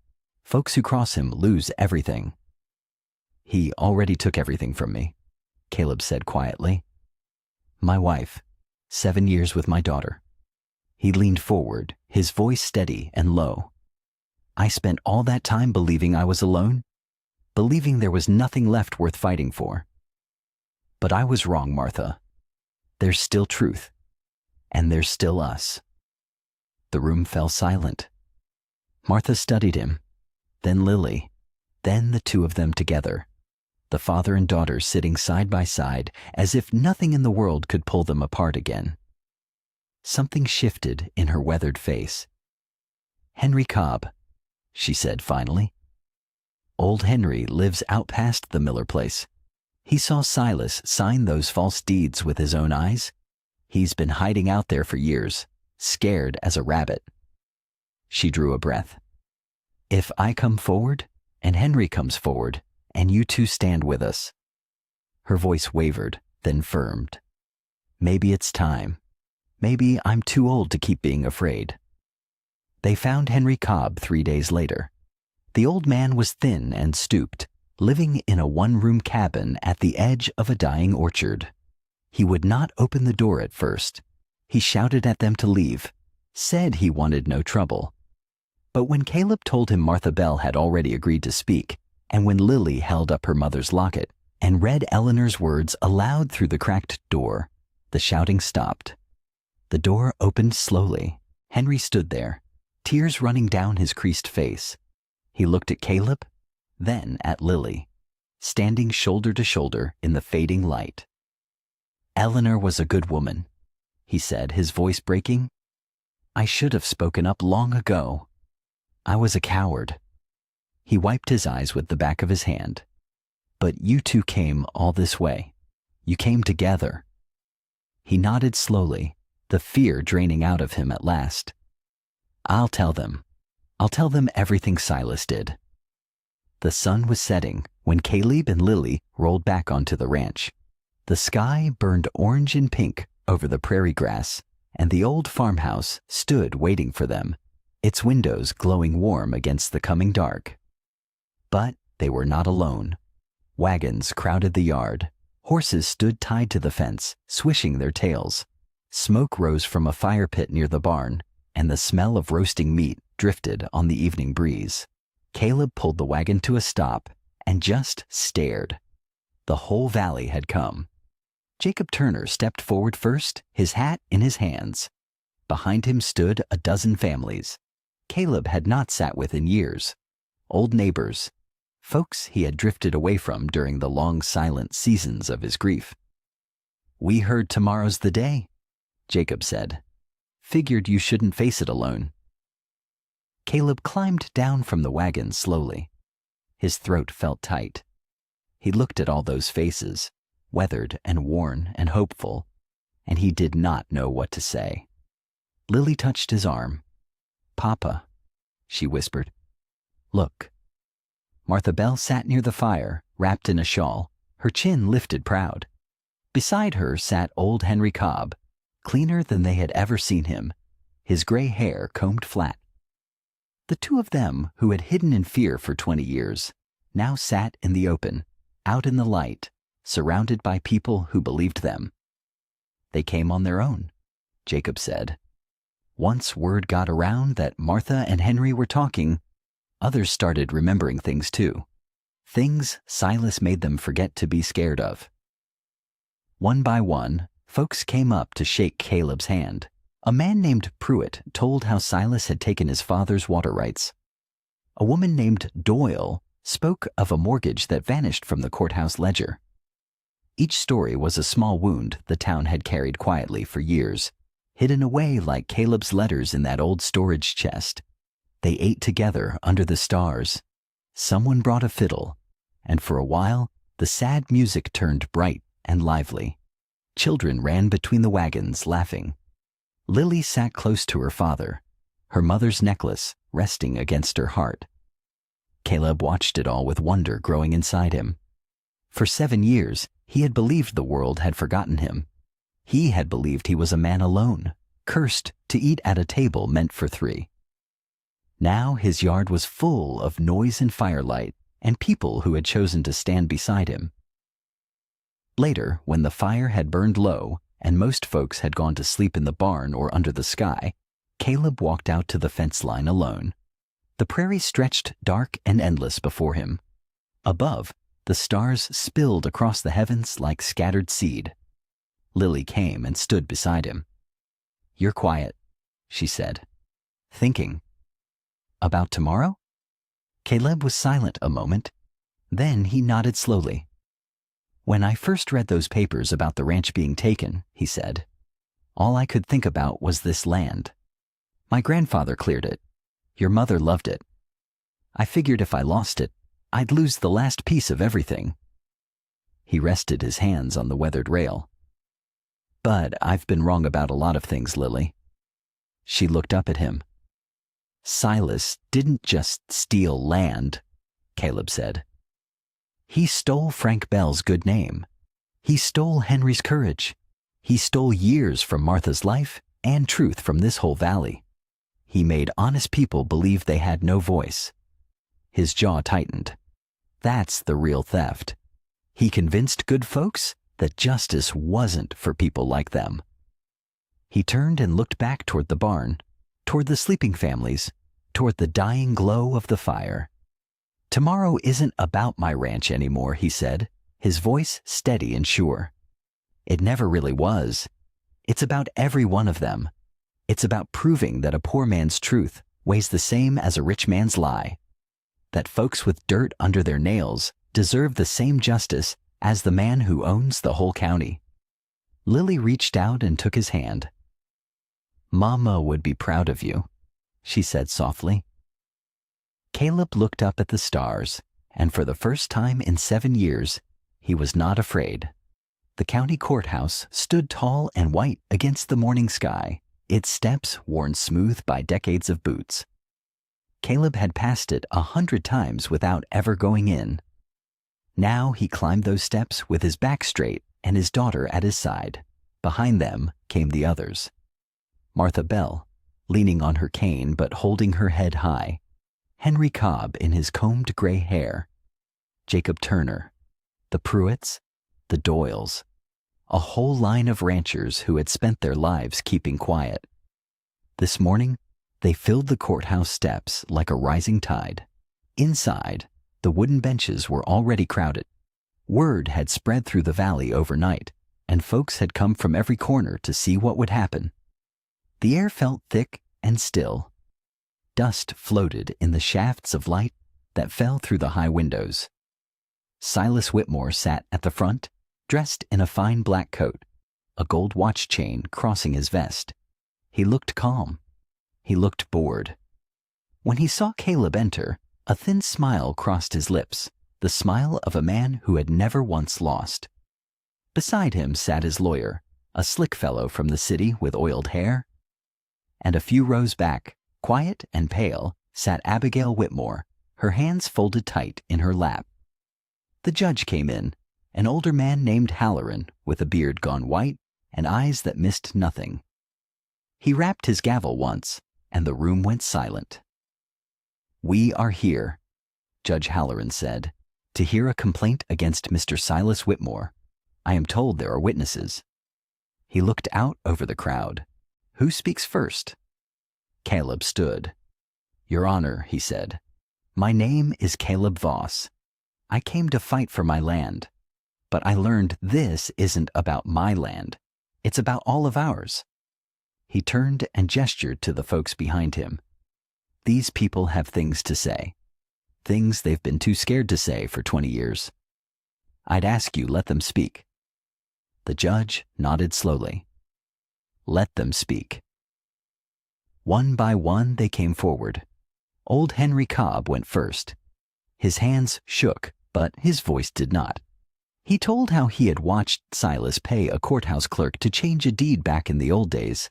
Folks who cross him lose everything. He already took everything from me, Caleb said quietly. My wife, 7 years with my daughter. He leaned forward, his voice steady and low. I spent all that time believing I was alone, believing there was nothing left worth fighting for. But I was wrong, Martha. There's still truth, and there's still us. The room fell silent. Martha studied him, then Lily, then the two of them together, the father and daughter sitting side by side as if nothing in the world could pull them apart again. Something shifted in her weathered face. Henry Cobb, she said finally. Old Henry lives out past the Miller place. He saw Silas sign those false deeds with his own eyes. He's been hiding out there for years, scared as a rabbit. She drew a breath. If I come forward, and Henry comes forward, and you two stand with us. Her voice wavered, then firmed. Maybe it's time. Maybe I'm too old to keep being afraid. They found Henry Cobb 3 days later. The old man was thin and stooped, living in a one-room cabin at the edge of a dying orchard. He would not open the door at first. He shouted at them to leave, said he wanted no trouble. But when Caleb told him Martha Bell had already agreed to speak, and when Lily held up her mother's locket and read Eleanor's words aloud through the cracked door, the shouting stopped. The door opened slowly. Henry stood there, tears running down his creased face. He looked at Caleb, then at Lily, standing shoulder to shoulder in the fading light. "Eleanor was a good woman," he said, his voice breaking. "I should have spoken up long ago. I was a coward." He wiped his eyes with the back of his hand. "But you two came all this way. You came together." He nodded slowly, the fear draining out of him at last. "I'll tell them. I'll tell them everything Silas did." The sun was setting when Caleb and Lily rolled back onto the ranch. The sky burned orange and pink over the prairie grass, and the old farmhouse stood waiting for them, its windows glowing warm against the coming dark. But they were not alone. Wagons crowded the yard. Horses stood tied to the fence, swishing their tails. Smoke rose from a fire pit near the barn, and the smell of roasting meat drifted on the evening breeze. Caleb pulled the wagon to a stop and just stared. The whole valley had come. Jacob Turner stepped forward first, his hat in his hands. Behind him stood a dozen families. Caleb had not sat with in years. Old neighbors, folks he had drifted away from during the long silent seasons of his grief. "We heard tomorrow's the day," Jacob said. "Figured you shouldn't face it alone." Caleb climbed down from the wagon slowly. His throat felt tight. He looked at all those faces, weathered and worn and hopeful, and he did not know what to say. Lily touched his arm. "Papa," she whispered. "Look." Martha Bell sat near the fire, wrapped in a shawl, her chin lifted proud. Beside her sat old Henry Cobb, cleaner than they had ever seen him, his gray hair combed flat. The two of them, who had hidden in fear for 20 years, now sat in the open, out in the light, surrounded by people who believed them. "They came on their own," Jacob said. "Once word got around that Martha and Henry were talking, others started remembering things too. Things Silas made them forget to be scared of." One by one, folks came up to shake Caleb's hand. A man named Pruitt told how Silas had taken his father's water rights. A woman named Doyle spoke of a mortgage that vanished from the courthouse ledger. Each story was a small wound the town had carried quietly for years, hidden away like Caleb's letters in that old storage chest. They ate together under the stars. Someone brought a fiddle, and for a while the sad music turned bright and lively. Children ran between the wagons, laughing. Lily sat close to her father, her mother's necklace resting against her heart. Caleb watched it all with wonder growing inside him. For 7 years, he had believed the world had forgotten him. He had believed he was a man alone, cursed to eat at a table meant for 3. Now his yard was full of noise and firelight, and people who had chosen to stand beside him. Later, when the fire had burned low, and most folks had gone to sleep in the barn or under the sky, Caleb walked out to the fence line alone. The prairie stretched dark and endless before him. Above, the stars spilled across the heavens like scattered seed. Lily came and stood beside him. "You're quiet," she said. "Thinking." "About tomorrow?" Caleb was silent a moment. Then he nodded slowly. "When I first read those papers about the ranch being taken," he said, "all I could think about was this land. My grandfather cleared it. Your mother loved it. I figured if I lost it, I'd lose the last piece of everything." He rested his hands on the weathered rail. "But I've been wrong about a lot of things, Lily." She looked up at him. "Silas didn't just steal land," Caleb said. "He stole Frank Bell's good name. He stole Henry's courage. He stole years from Martha's life and truth from this whole valley. He made honest people believe they had no voice." His jaw tightened. That's the real theft. He convinced good folks that justice wasn't for people like them. He turned and looked back toward the barn, toward the sleeping families, toward the dying glow of the fire. Tomorrow isn't about my ranch anymore, he said, his voice steady and sure. It never really was. It's about every one of them. It's about proving that a poor man's truth weighs the same as a rich man's lie. That folks with dirt under their nails deserve the same justice as the man who owns the whole county. Lily reached out and took his hand. "Mama would be proud of you," she said softly. Caleb looked up at the stars, and for the first time in 7 years, he was not afraid. The county courthouse stood tall and white against the morning sky, its steps worn smooth by decades of boots. Caleb had passed it 100 times without ever going in. Now he climbed those steps with his back straight and his daughter at his side. Behind them came the others. Martha Bell, leaning on her cane but holding her head high. Henry Cobb in his combed gray hair. Jacob Turner. The Pruitts. The Doyles. A whole line of ranchers who had spent their lives keeping quiet. This morning, they filled the courthouse steps like a rising tide. Inside, the wooden benches were already crowded. Word had spread through the valley overnight, and folks had come from every corner to see what would happen. The air felt thick and still. Dust floated in the shafts of light that fell through the high windows. Silas Whitmore sat at the front, dressed in a fine black coat, a gold watch chain crossing his vest. He looked calm. He looked bored. When he saw Caleb enter, a thin smile crossed his lips, the smile of a man who had never once lost. Beside him sat his lawyer, a slick fellow from the city with oiled hair. And a few rows back, quiet and pale, sat Abigail Whitmore, her hands folded tight in her lap. The judge came in, an older man named Halloran, with a beard gone white and eyes that missed nothing. He rapped his gavel once, and the room went silent. "We are here," Judge Halloran said, "to hear a complaint against Mr. Silas Whitmore. I am told there are witnesses." He looked out over the crowd. "Who speaks first?" Caleb stood. "Your Honor," he said, "my name is Caleb Voss. I came to fight for my land, but I learned this isn't about my land. It's about all of ours." He turned and gestured to the folks behind him. "These people have things to say, things they've been too scared to say for 20 years. I'd ask you let them speak." The judge nodded slowly. "Let them speak." One by one they came forward. Old Henry Cobb went first. His hands shook, but his voice did not. He told how he had watched Silas pay a courthouse clerk to change a deed back in the old days,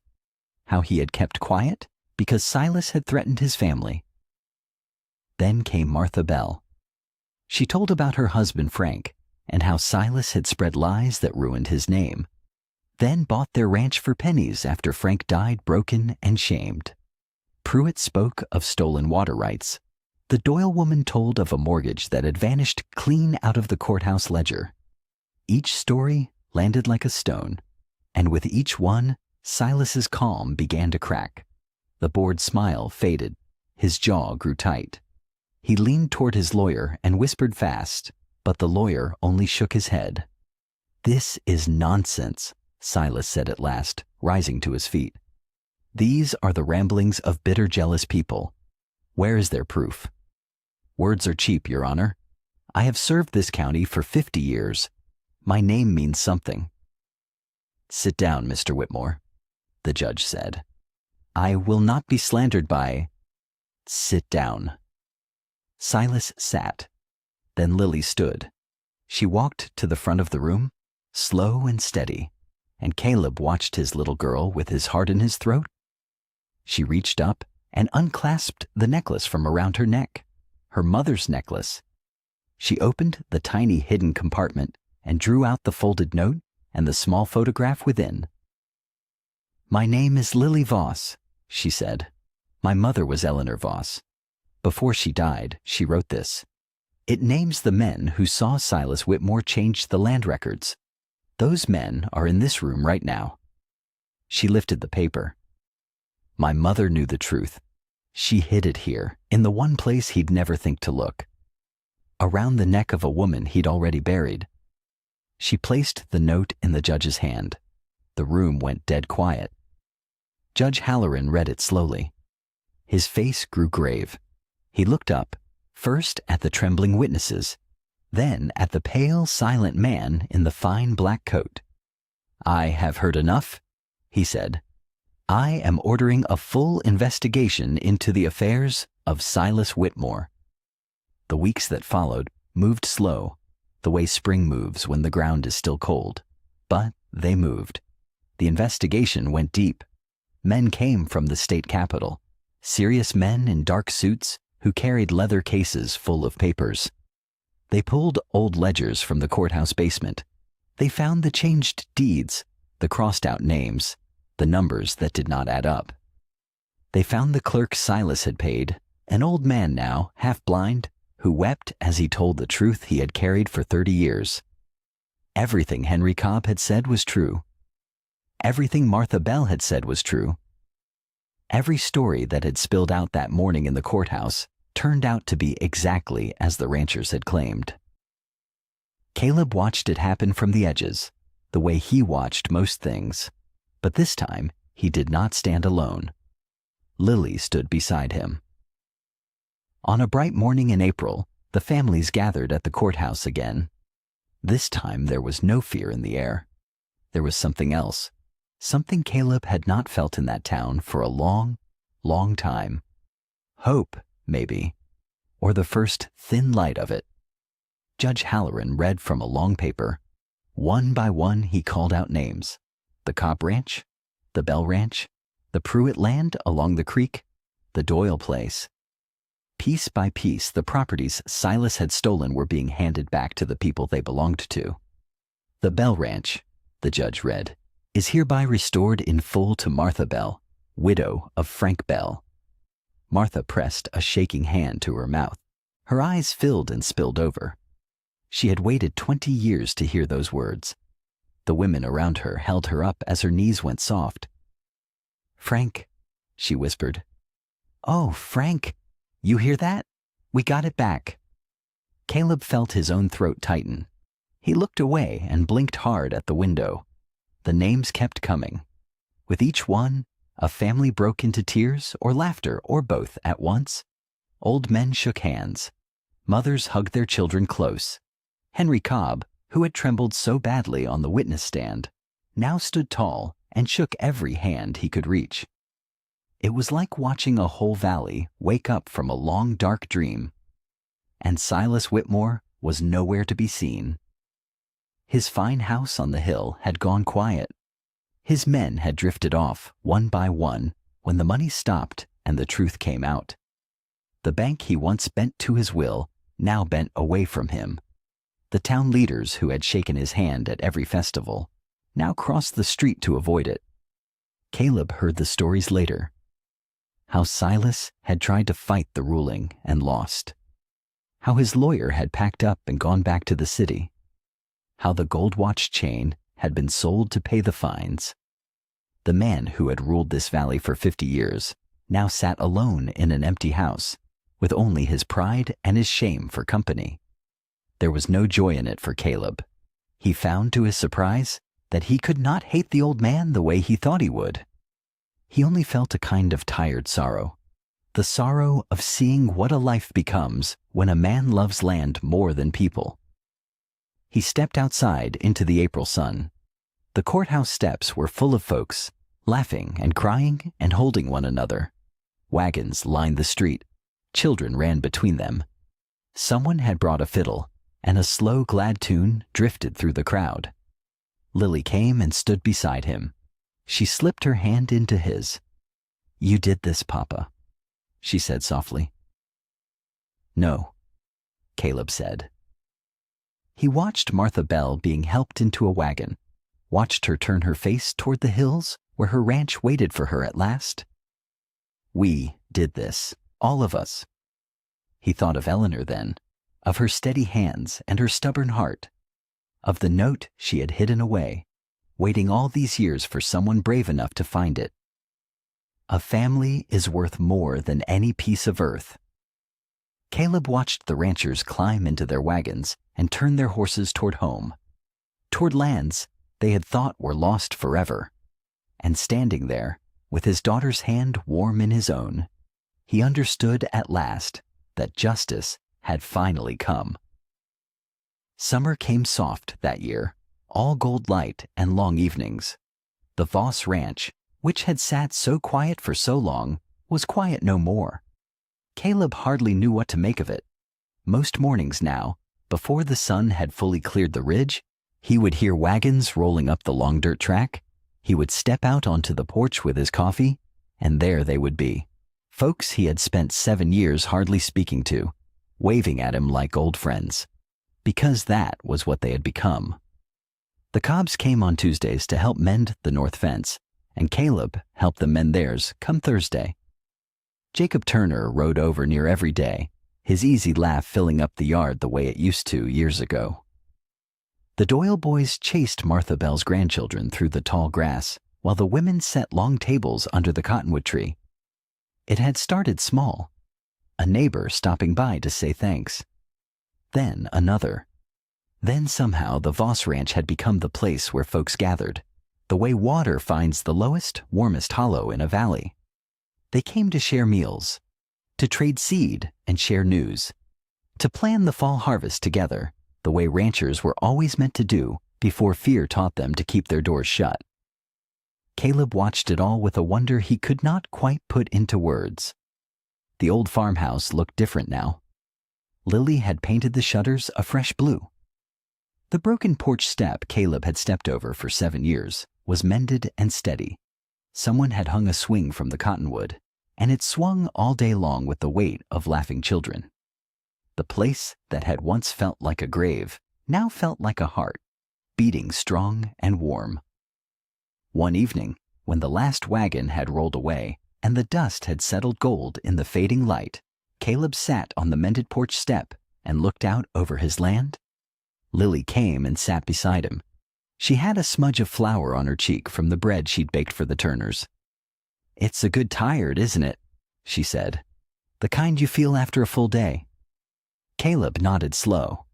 how he had kept quiet because Silas had threatened his family. Then came Martha Bell. She told about her husband Frank and how Silas had spread lies that ruined his name, then bought their ranch for pennies after Frank died broken and shamed. Pruitt spoke of stolen water rights. The Doyle woman told of a mortgage that had vanished clean out of the courthouse ledger. Each story landed like a stone, and with each one, Silas's calm began to crack. The bored smile faded. His jaw grew tight. He leaned toward his lawyer and whispered fast, but the lawyer only shook his head. "This is nonsense," Silas said at last, rising to his feet. "These are the ramblings of bitter, jealous people. Where is their proof?" "Words are cheap, Your Honor. I have served this county for 50 years. My name means something." "Sit down, Mr. Whitmore," the judge said. "I will not be slandered by—" "Sit down." Silas sat. Then Lily stood. She walked to the front of the room, slow and steady, and Caleb watched his little girl with his heart in his throat. She reached up and unclasped the necklace from around her neck, her mother's necklace. She opened the tiny hidden compartment and drew out the folded note and the small photograph within. "My name is Lily Voss," she said. "My mother was Eleanor Voss. Before she died, she wrote this. It names the men who saw Silas Whitmore change the land records. Those men are in this room right now. She lifted the paper. My mother knew the truth. She hid it here, in the one place he'd never think to look. Around the neck of a woman he'd already buried. She placed the note in the judge's hand. The room went dead quiet. Judge Halloran read it slowly. His face grew grave. He looked up, first at the trembling witnesses, then at the pale, silent man in the fine black coat. I have heard enough, he said. I am ordering a full investigation into the affairs of Silas Whitmore. The weeks that followed moved slow, the way spring moves when the ground is still cold. But they moved. The investigation went deep. Men came from the state capitol, serious men in dark suits who carried leather cases full of papers. They pulled old ledgers from the courthouse basement. They found the changed deeds, the crossed-out names, the numbers that did not add up. They found the clerk Silas had paid, an old man now, half-blind, who wept as he told the truth he had carried for 30 years. Everything Henry Cobb had said was true. Everything Martha Bell had said was true. Every story that had spilled out that morning in the courthouse turned out to be exactly as the ranchers had claimed. Caleb watched it happen from the edges, the way he watched most things. But this time, he did not stand alone. Lily stood beside him. On a bright morning in April, the families gathered at the courthouse again. This time there was no fear in the air. There was something else, something Caleb had not felt in that town for a long, long time. Hope, maybe, or the first thin light of it. Judge Halloran read from a long paper. One by one he called out names. The Cobb Ranch, the Bell Ranch, the Pruitt land along the creek, the Doyle place. Piece by piece, the properties Silas had stolen were being handed back to the people they belonged to. The Bell Ranch, the judge read, is hereby restored in full to Martha Bell, widow of Frank Bell. Martha pressed a shaking hand to her mouth. Her eyes filled and spilled over. She had waited 20 years to hear those words. The women around her held her up as her knees went soft. Frank, she whispered. Oh, Frank, you hear that? We got it back. Caleb felt his own throat tighten. He looked away and blinked hard at the window. The names kept coming. With each one, a family broke into tears or laughter or both at once. Old men shook hands. Mothers hugged their children close. Henry Cobb, who had trembled so badly on the witness stand, now stood tall and shook every hand he could reach. It was like watching a whole valley wake up from a long dark dream. And Silas Whitmore was nowhere to be seen. His fine house on the hill had gone quiet. His men had drifted off one by one when the money stopped and the truth came out. The bank he once bent to his will now bent away from him. The town leaders who had shaken his hand at every festival now crossed the street to avoid it. Caleb heard the stories later. How Silas had tried to fight the ruling and lost. How his lawyer had packed up and gone back to the city. How the gold watch chain had been sold to pay the fines. The man who had ruled this valley for 50 years now sat alone in an empty house, with only his pride and his shame for company. There was no joy in it for Caleb. He found to his surprise that he could not hate the old man the way he thought he would. He only felt a kind of tired sorrow, the sorrow of seeing what a life becomes when a man loves land more than people. He stepped outside into the April sun. The courthouse steps were full of folks, laughing and crying and holding one another. Wagons lined the street. Children ran between them. Someone had brought a fiddle, and a slow, glad tune drifted through the crowd. Lily came and stood beside him. She slipped her hand into his. You did this, Papa, she said softly. No, Caleb said. He watched Martha Bell being helped into a wagon, watched her turn her face toward the hills where her ranch waited for her at last. We did this, all of us. He thought of Eleanor then, of her steady hands and her stubborn heart, of the note she had hidden away, waiting all these years for someone brave enough to find it. A family is worth more than any piece of earth. Caleb watched the ranchers climb into their wagons and turn their horses toward home, toward lands they had thought were lost forever. And standing there, with his daughter's hand warm in his own, he understood at last that justice had finally come. Summer came soft that year, all gold light and long evenings. The Voss Ranch, which had sat so quiet for so long, was quiet no more. Caleb hardly knew what to make of it. Most mornings now, before the sun had fully cleared the ridge, he would hear wagons rolling up the long dirt track. He would step out onto the porch with his coffee, and there they would be, folks he had spent 7 years hardly speaking to, waving at him like old friends, because that was what they had become. The Cobbs came on Tuesdays to help mend the north fence, and Caleb helped them mend theirs come Thursday. Jacob Turner rode over near every day, his easy laugh filling up the yard the way it used to years ago. The Doyle boys chased Martha Bell's grandchildren through the tall grass, while the women set long tables under the cottonwood tree. It had started small, a neighbor stopping by to say thanks. Then another. Then somehow the Voss Ranch had become the place where folks gathered, the way water finds the lowest, warmest hollow in a valley. They came to share meals, to trade seed and share news, to plan the fall harvest together, the way ranchers were always meant to do before fear taught them to keep their doors shut. Caleb watched it all with a wonder he could not quite put into words. The old farmhouse looked different now. Lily had painted the shutters a fresh blue. The broken porch step Caleb had stepped over for 7 years was mended and steady. Someone had hung a swing from the cottonwood, and it swung all day long with the weight of laughing children. The place that had once felt like a grave now felt like a heart, beating strong and warm. One evening, when the last wagon had rolled away and the dust had settled gold in the fading light, Caleb sat on the mended porch step and looked out over his land. Lily came and sat beside him. She had a smudge of flour on her cheek from the bread she'd baked for the Turners. "It's a good tired, isn't it?" she said. "The kind you feel after a full day." Caleb nodded slow.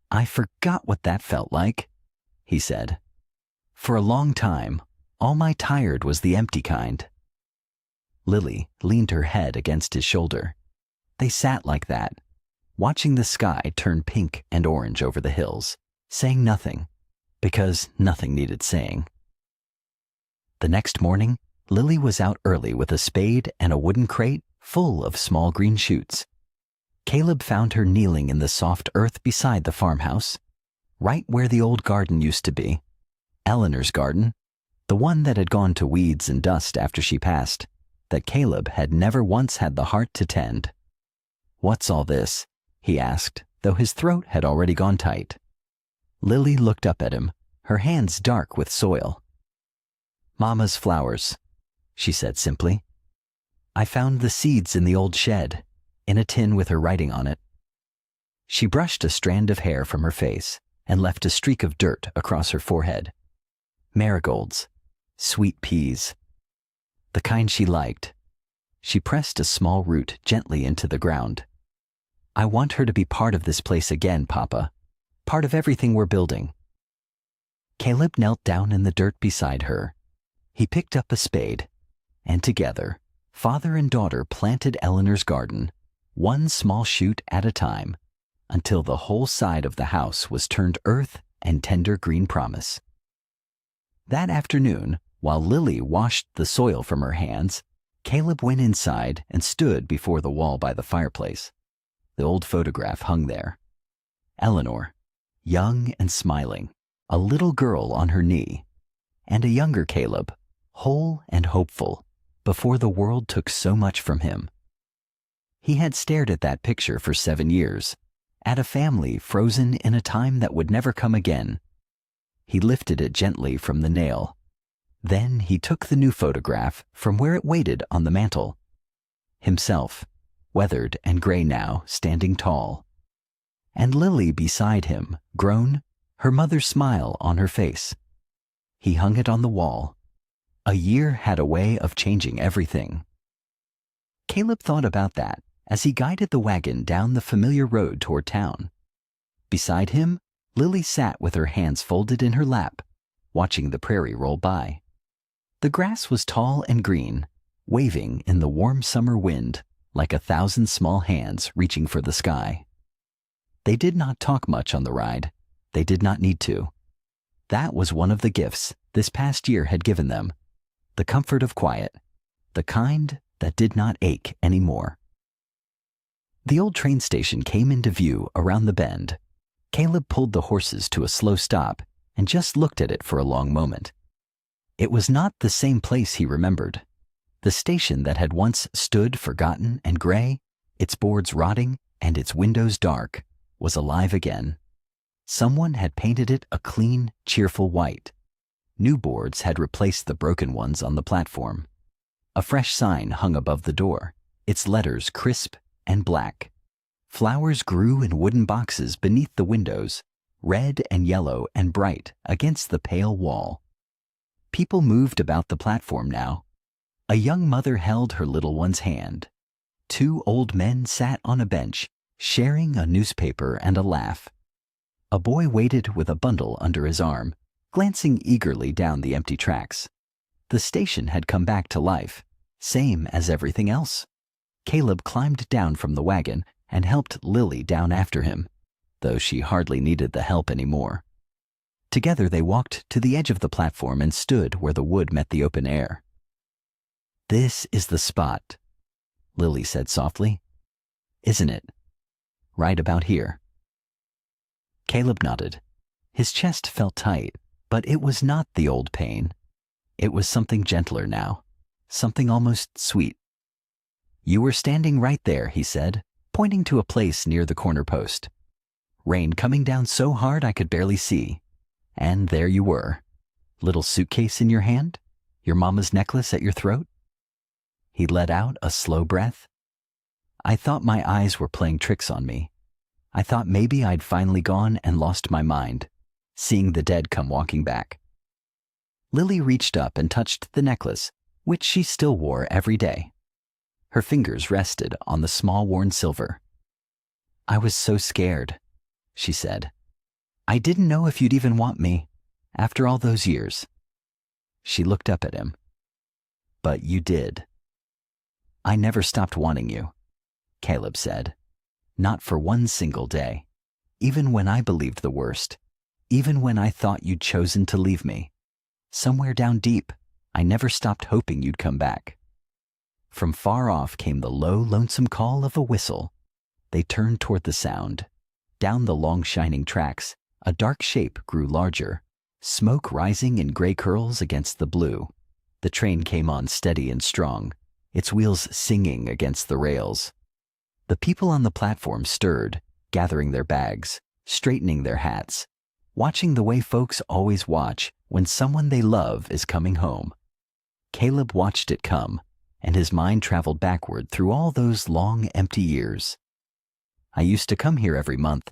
"I forgot what that felt like," he said. "For a long time, all my tired was the empty kind." Lily leaned her head against his shoulder. They sat like that, watching the sky turn pink and orange over the hills, saying nothing, because nothing needed saying. The next morning, Lily was out early with a spade and a wooden crate full of small green shoots. Caleb found her kneeling in the soft earth beside the farmhouse, right where the old garden used to be. Eleanor's garden, the one that had gone to weeds and dust after she passed, that Caleb had never once had the heart to tend. "What's all this?" he asked, though his throat had already gone tight. Lily looked up at him, her hands dark with soil. "Mama's flowers," she said simply. "I found the seeds in the old shed, in a tin with her writing on it." She brushed a strand of hair from her face and left a streak of dirt across her forehead. Marigolds, sweet peas, the kind she liked. She pressed a small root gently into the ground. "I want her to be part of this place again, Papa. Part of everything we're building." Caleb knelt down in the dirt beside her. He picked up a spade, and together, father and daughter planted Eleanor's garden, one small shoot at a time, until the whole side of the house was turned earth and tender green promise. That afternoon, while Lily washed the soil from her hands, Caleb went inside and stood before the wall by the fireplace. The old photograph hung there. Eleanor, young and smiling, a little girl on her knee, and a younger Caleb, whole and hopeful, before the world took so much from him. He had stared at that picture for 7 years, at a family frozen in a time that would never come again. He lifted it gently from the nail. Then he took the new photograph from where it waited on the mantel. Himself, weathered and gray now, standing tall. and Lily beside him, grown, her mother's smile on her face. He hung it on the wall. A year had a way of changing everything. Caleb thought about that as he guided the wagon down the familiar road toward town. Beside him, Lily sat with her hands folded in her lap, watching the prairie roll by. The grass was tall and green, waving in the warm summer wind like 1,000 small hands reaching for the sky. They did not talk much on the ride. They did not need to. That was one of the gifts this past year had given them, the comfort of quiet, the kind that did not ache anymore. The old train station came into view around the bend. Caleb pulled the horses to a slow stop and just looked at it for a long moment. It was not the same place he remembered. The station that had once stood forgotten and gray, its boards rotting and its windows dark, was alive again. Someone had painted it a clean, cheerful white. New boards had replaced the broken ones on the platform. A fresh sign hung above the door, its letters crisp and black. Flowers grew in wooden boxes beneath the windows, red and yellow and bright against the pale wall. People moved about the platform now. A young mother held her little one's hand. 2 old men sat on a bench, sharing a newspaper and a laugh. A boy waited with a bundle under his arm, glancing eagerly down the empty tracks. The station had come back to life, same as everything else. Caleb climbed down from the wagon and helped Lily down after him, though she hardly needed the help anymore. Together they walked to the edge of the platform and stood where the wood met the open air. "This is the spot," Lily said softly. "Isn't it? Right about here." Caleb nodded. His chest felt tight, but it was not the old pain. It was something gentler now, something almost sweet. "You were standing right there," he said, pointing to a place near the corner post. "Rain coming down so hard I could barely see. And there you were. Little suitcase in your hand, your mama's necklace at your throat." He let out a slow breath. "I thought my eyes were playing tricks on me. I thought maybe I'd finally gone and lost my mind, seeing the dead come walking back." Lily reached up and touched the necklace, which she still wore every day. Her fingers rested on the small worn silver. "I was so scared," she said. "I didn't know if you'd even want me, after all those years." She looked up at him. "But you did." "I never stopped wanting you," Caleb said. "Not for one single day. Even when I believed the worst. Even when I thought you'd chosen to leave me. Somewhere down deep, I never stopped hoping you'd come back." From far off came the low, lonesome call of a whistle. They turned toward the sound. Down the long, shining tracks, a dark shape grew larger, smoke rising in gray curls against the blue. The train came on steady and strong, its wheels singing against the rails. The people on the platform stirred, gathering their bags, straightening their hats, watching the way folks always watch when someone they love is coming home. Caleb watched it come, and his mind traveled backward through all those long, empty years. "I used to come here every month,"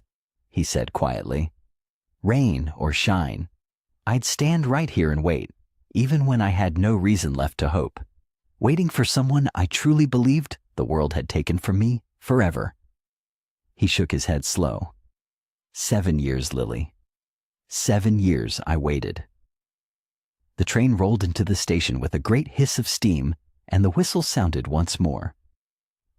he said quietly. "Rain or shine, I'd stand right here and wait, even when I had no reason left to hope, waiting for someone I truly believed the world had taken from me forever." He shook his head slow. 7 years, Lily. 7 years I waited." The train rolled into the station with a great hiss of steam, and the whistle sounded once more.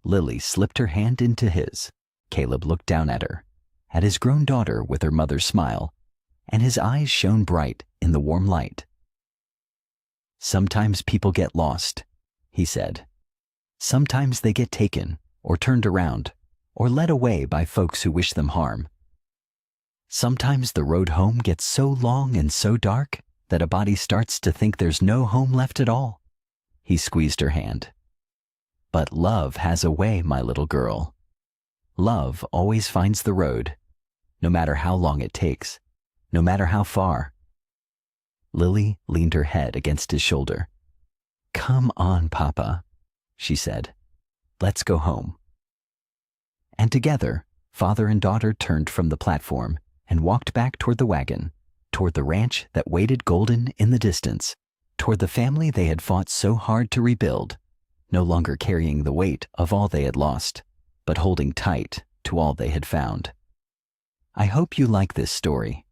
Lily slipped her hand into his. Caleb looked down at her, at his grown daughter with her mother's smile, and his eyes shone bright in the warm light. "Sometimes people get lost," he said. "Sometimes they get taken, or turned around, or led away by folks who wish them harm. Sometimes the road home gets so long and so dark that a body starts to think there's no home left at all." He squeezed her hand. "But love has a way, my little girl. Love always finds the road, no matter how long it takes, no matter how far." Lily leaned her head against his shoulder. "Come on, Papa," she said. "Let's go home." And together, Father and daughter turned from the platform and walked back toward the wagon, toward the ranch that waited golden in the distance, toward the family they had fought so hard to rebuild, no longer carrying the weight of all they had lost, but holding tight to all they had found. I hope you like this story.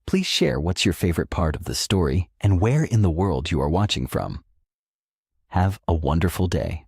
Please share what's your favorite part of the story and where in the world you are watching from. Have a wonderful day.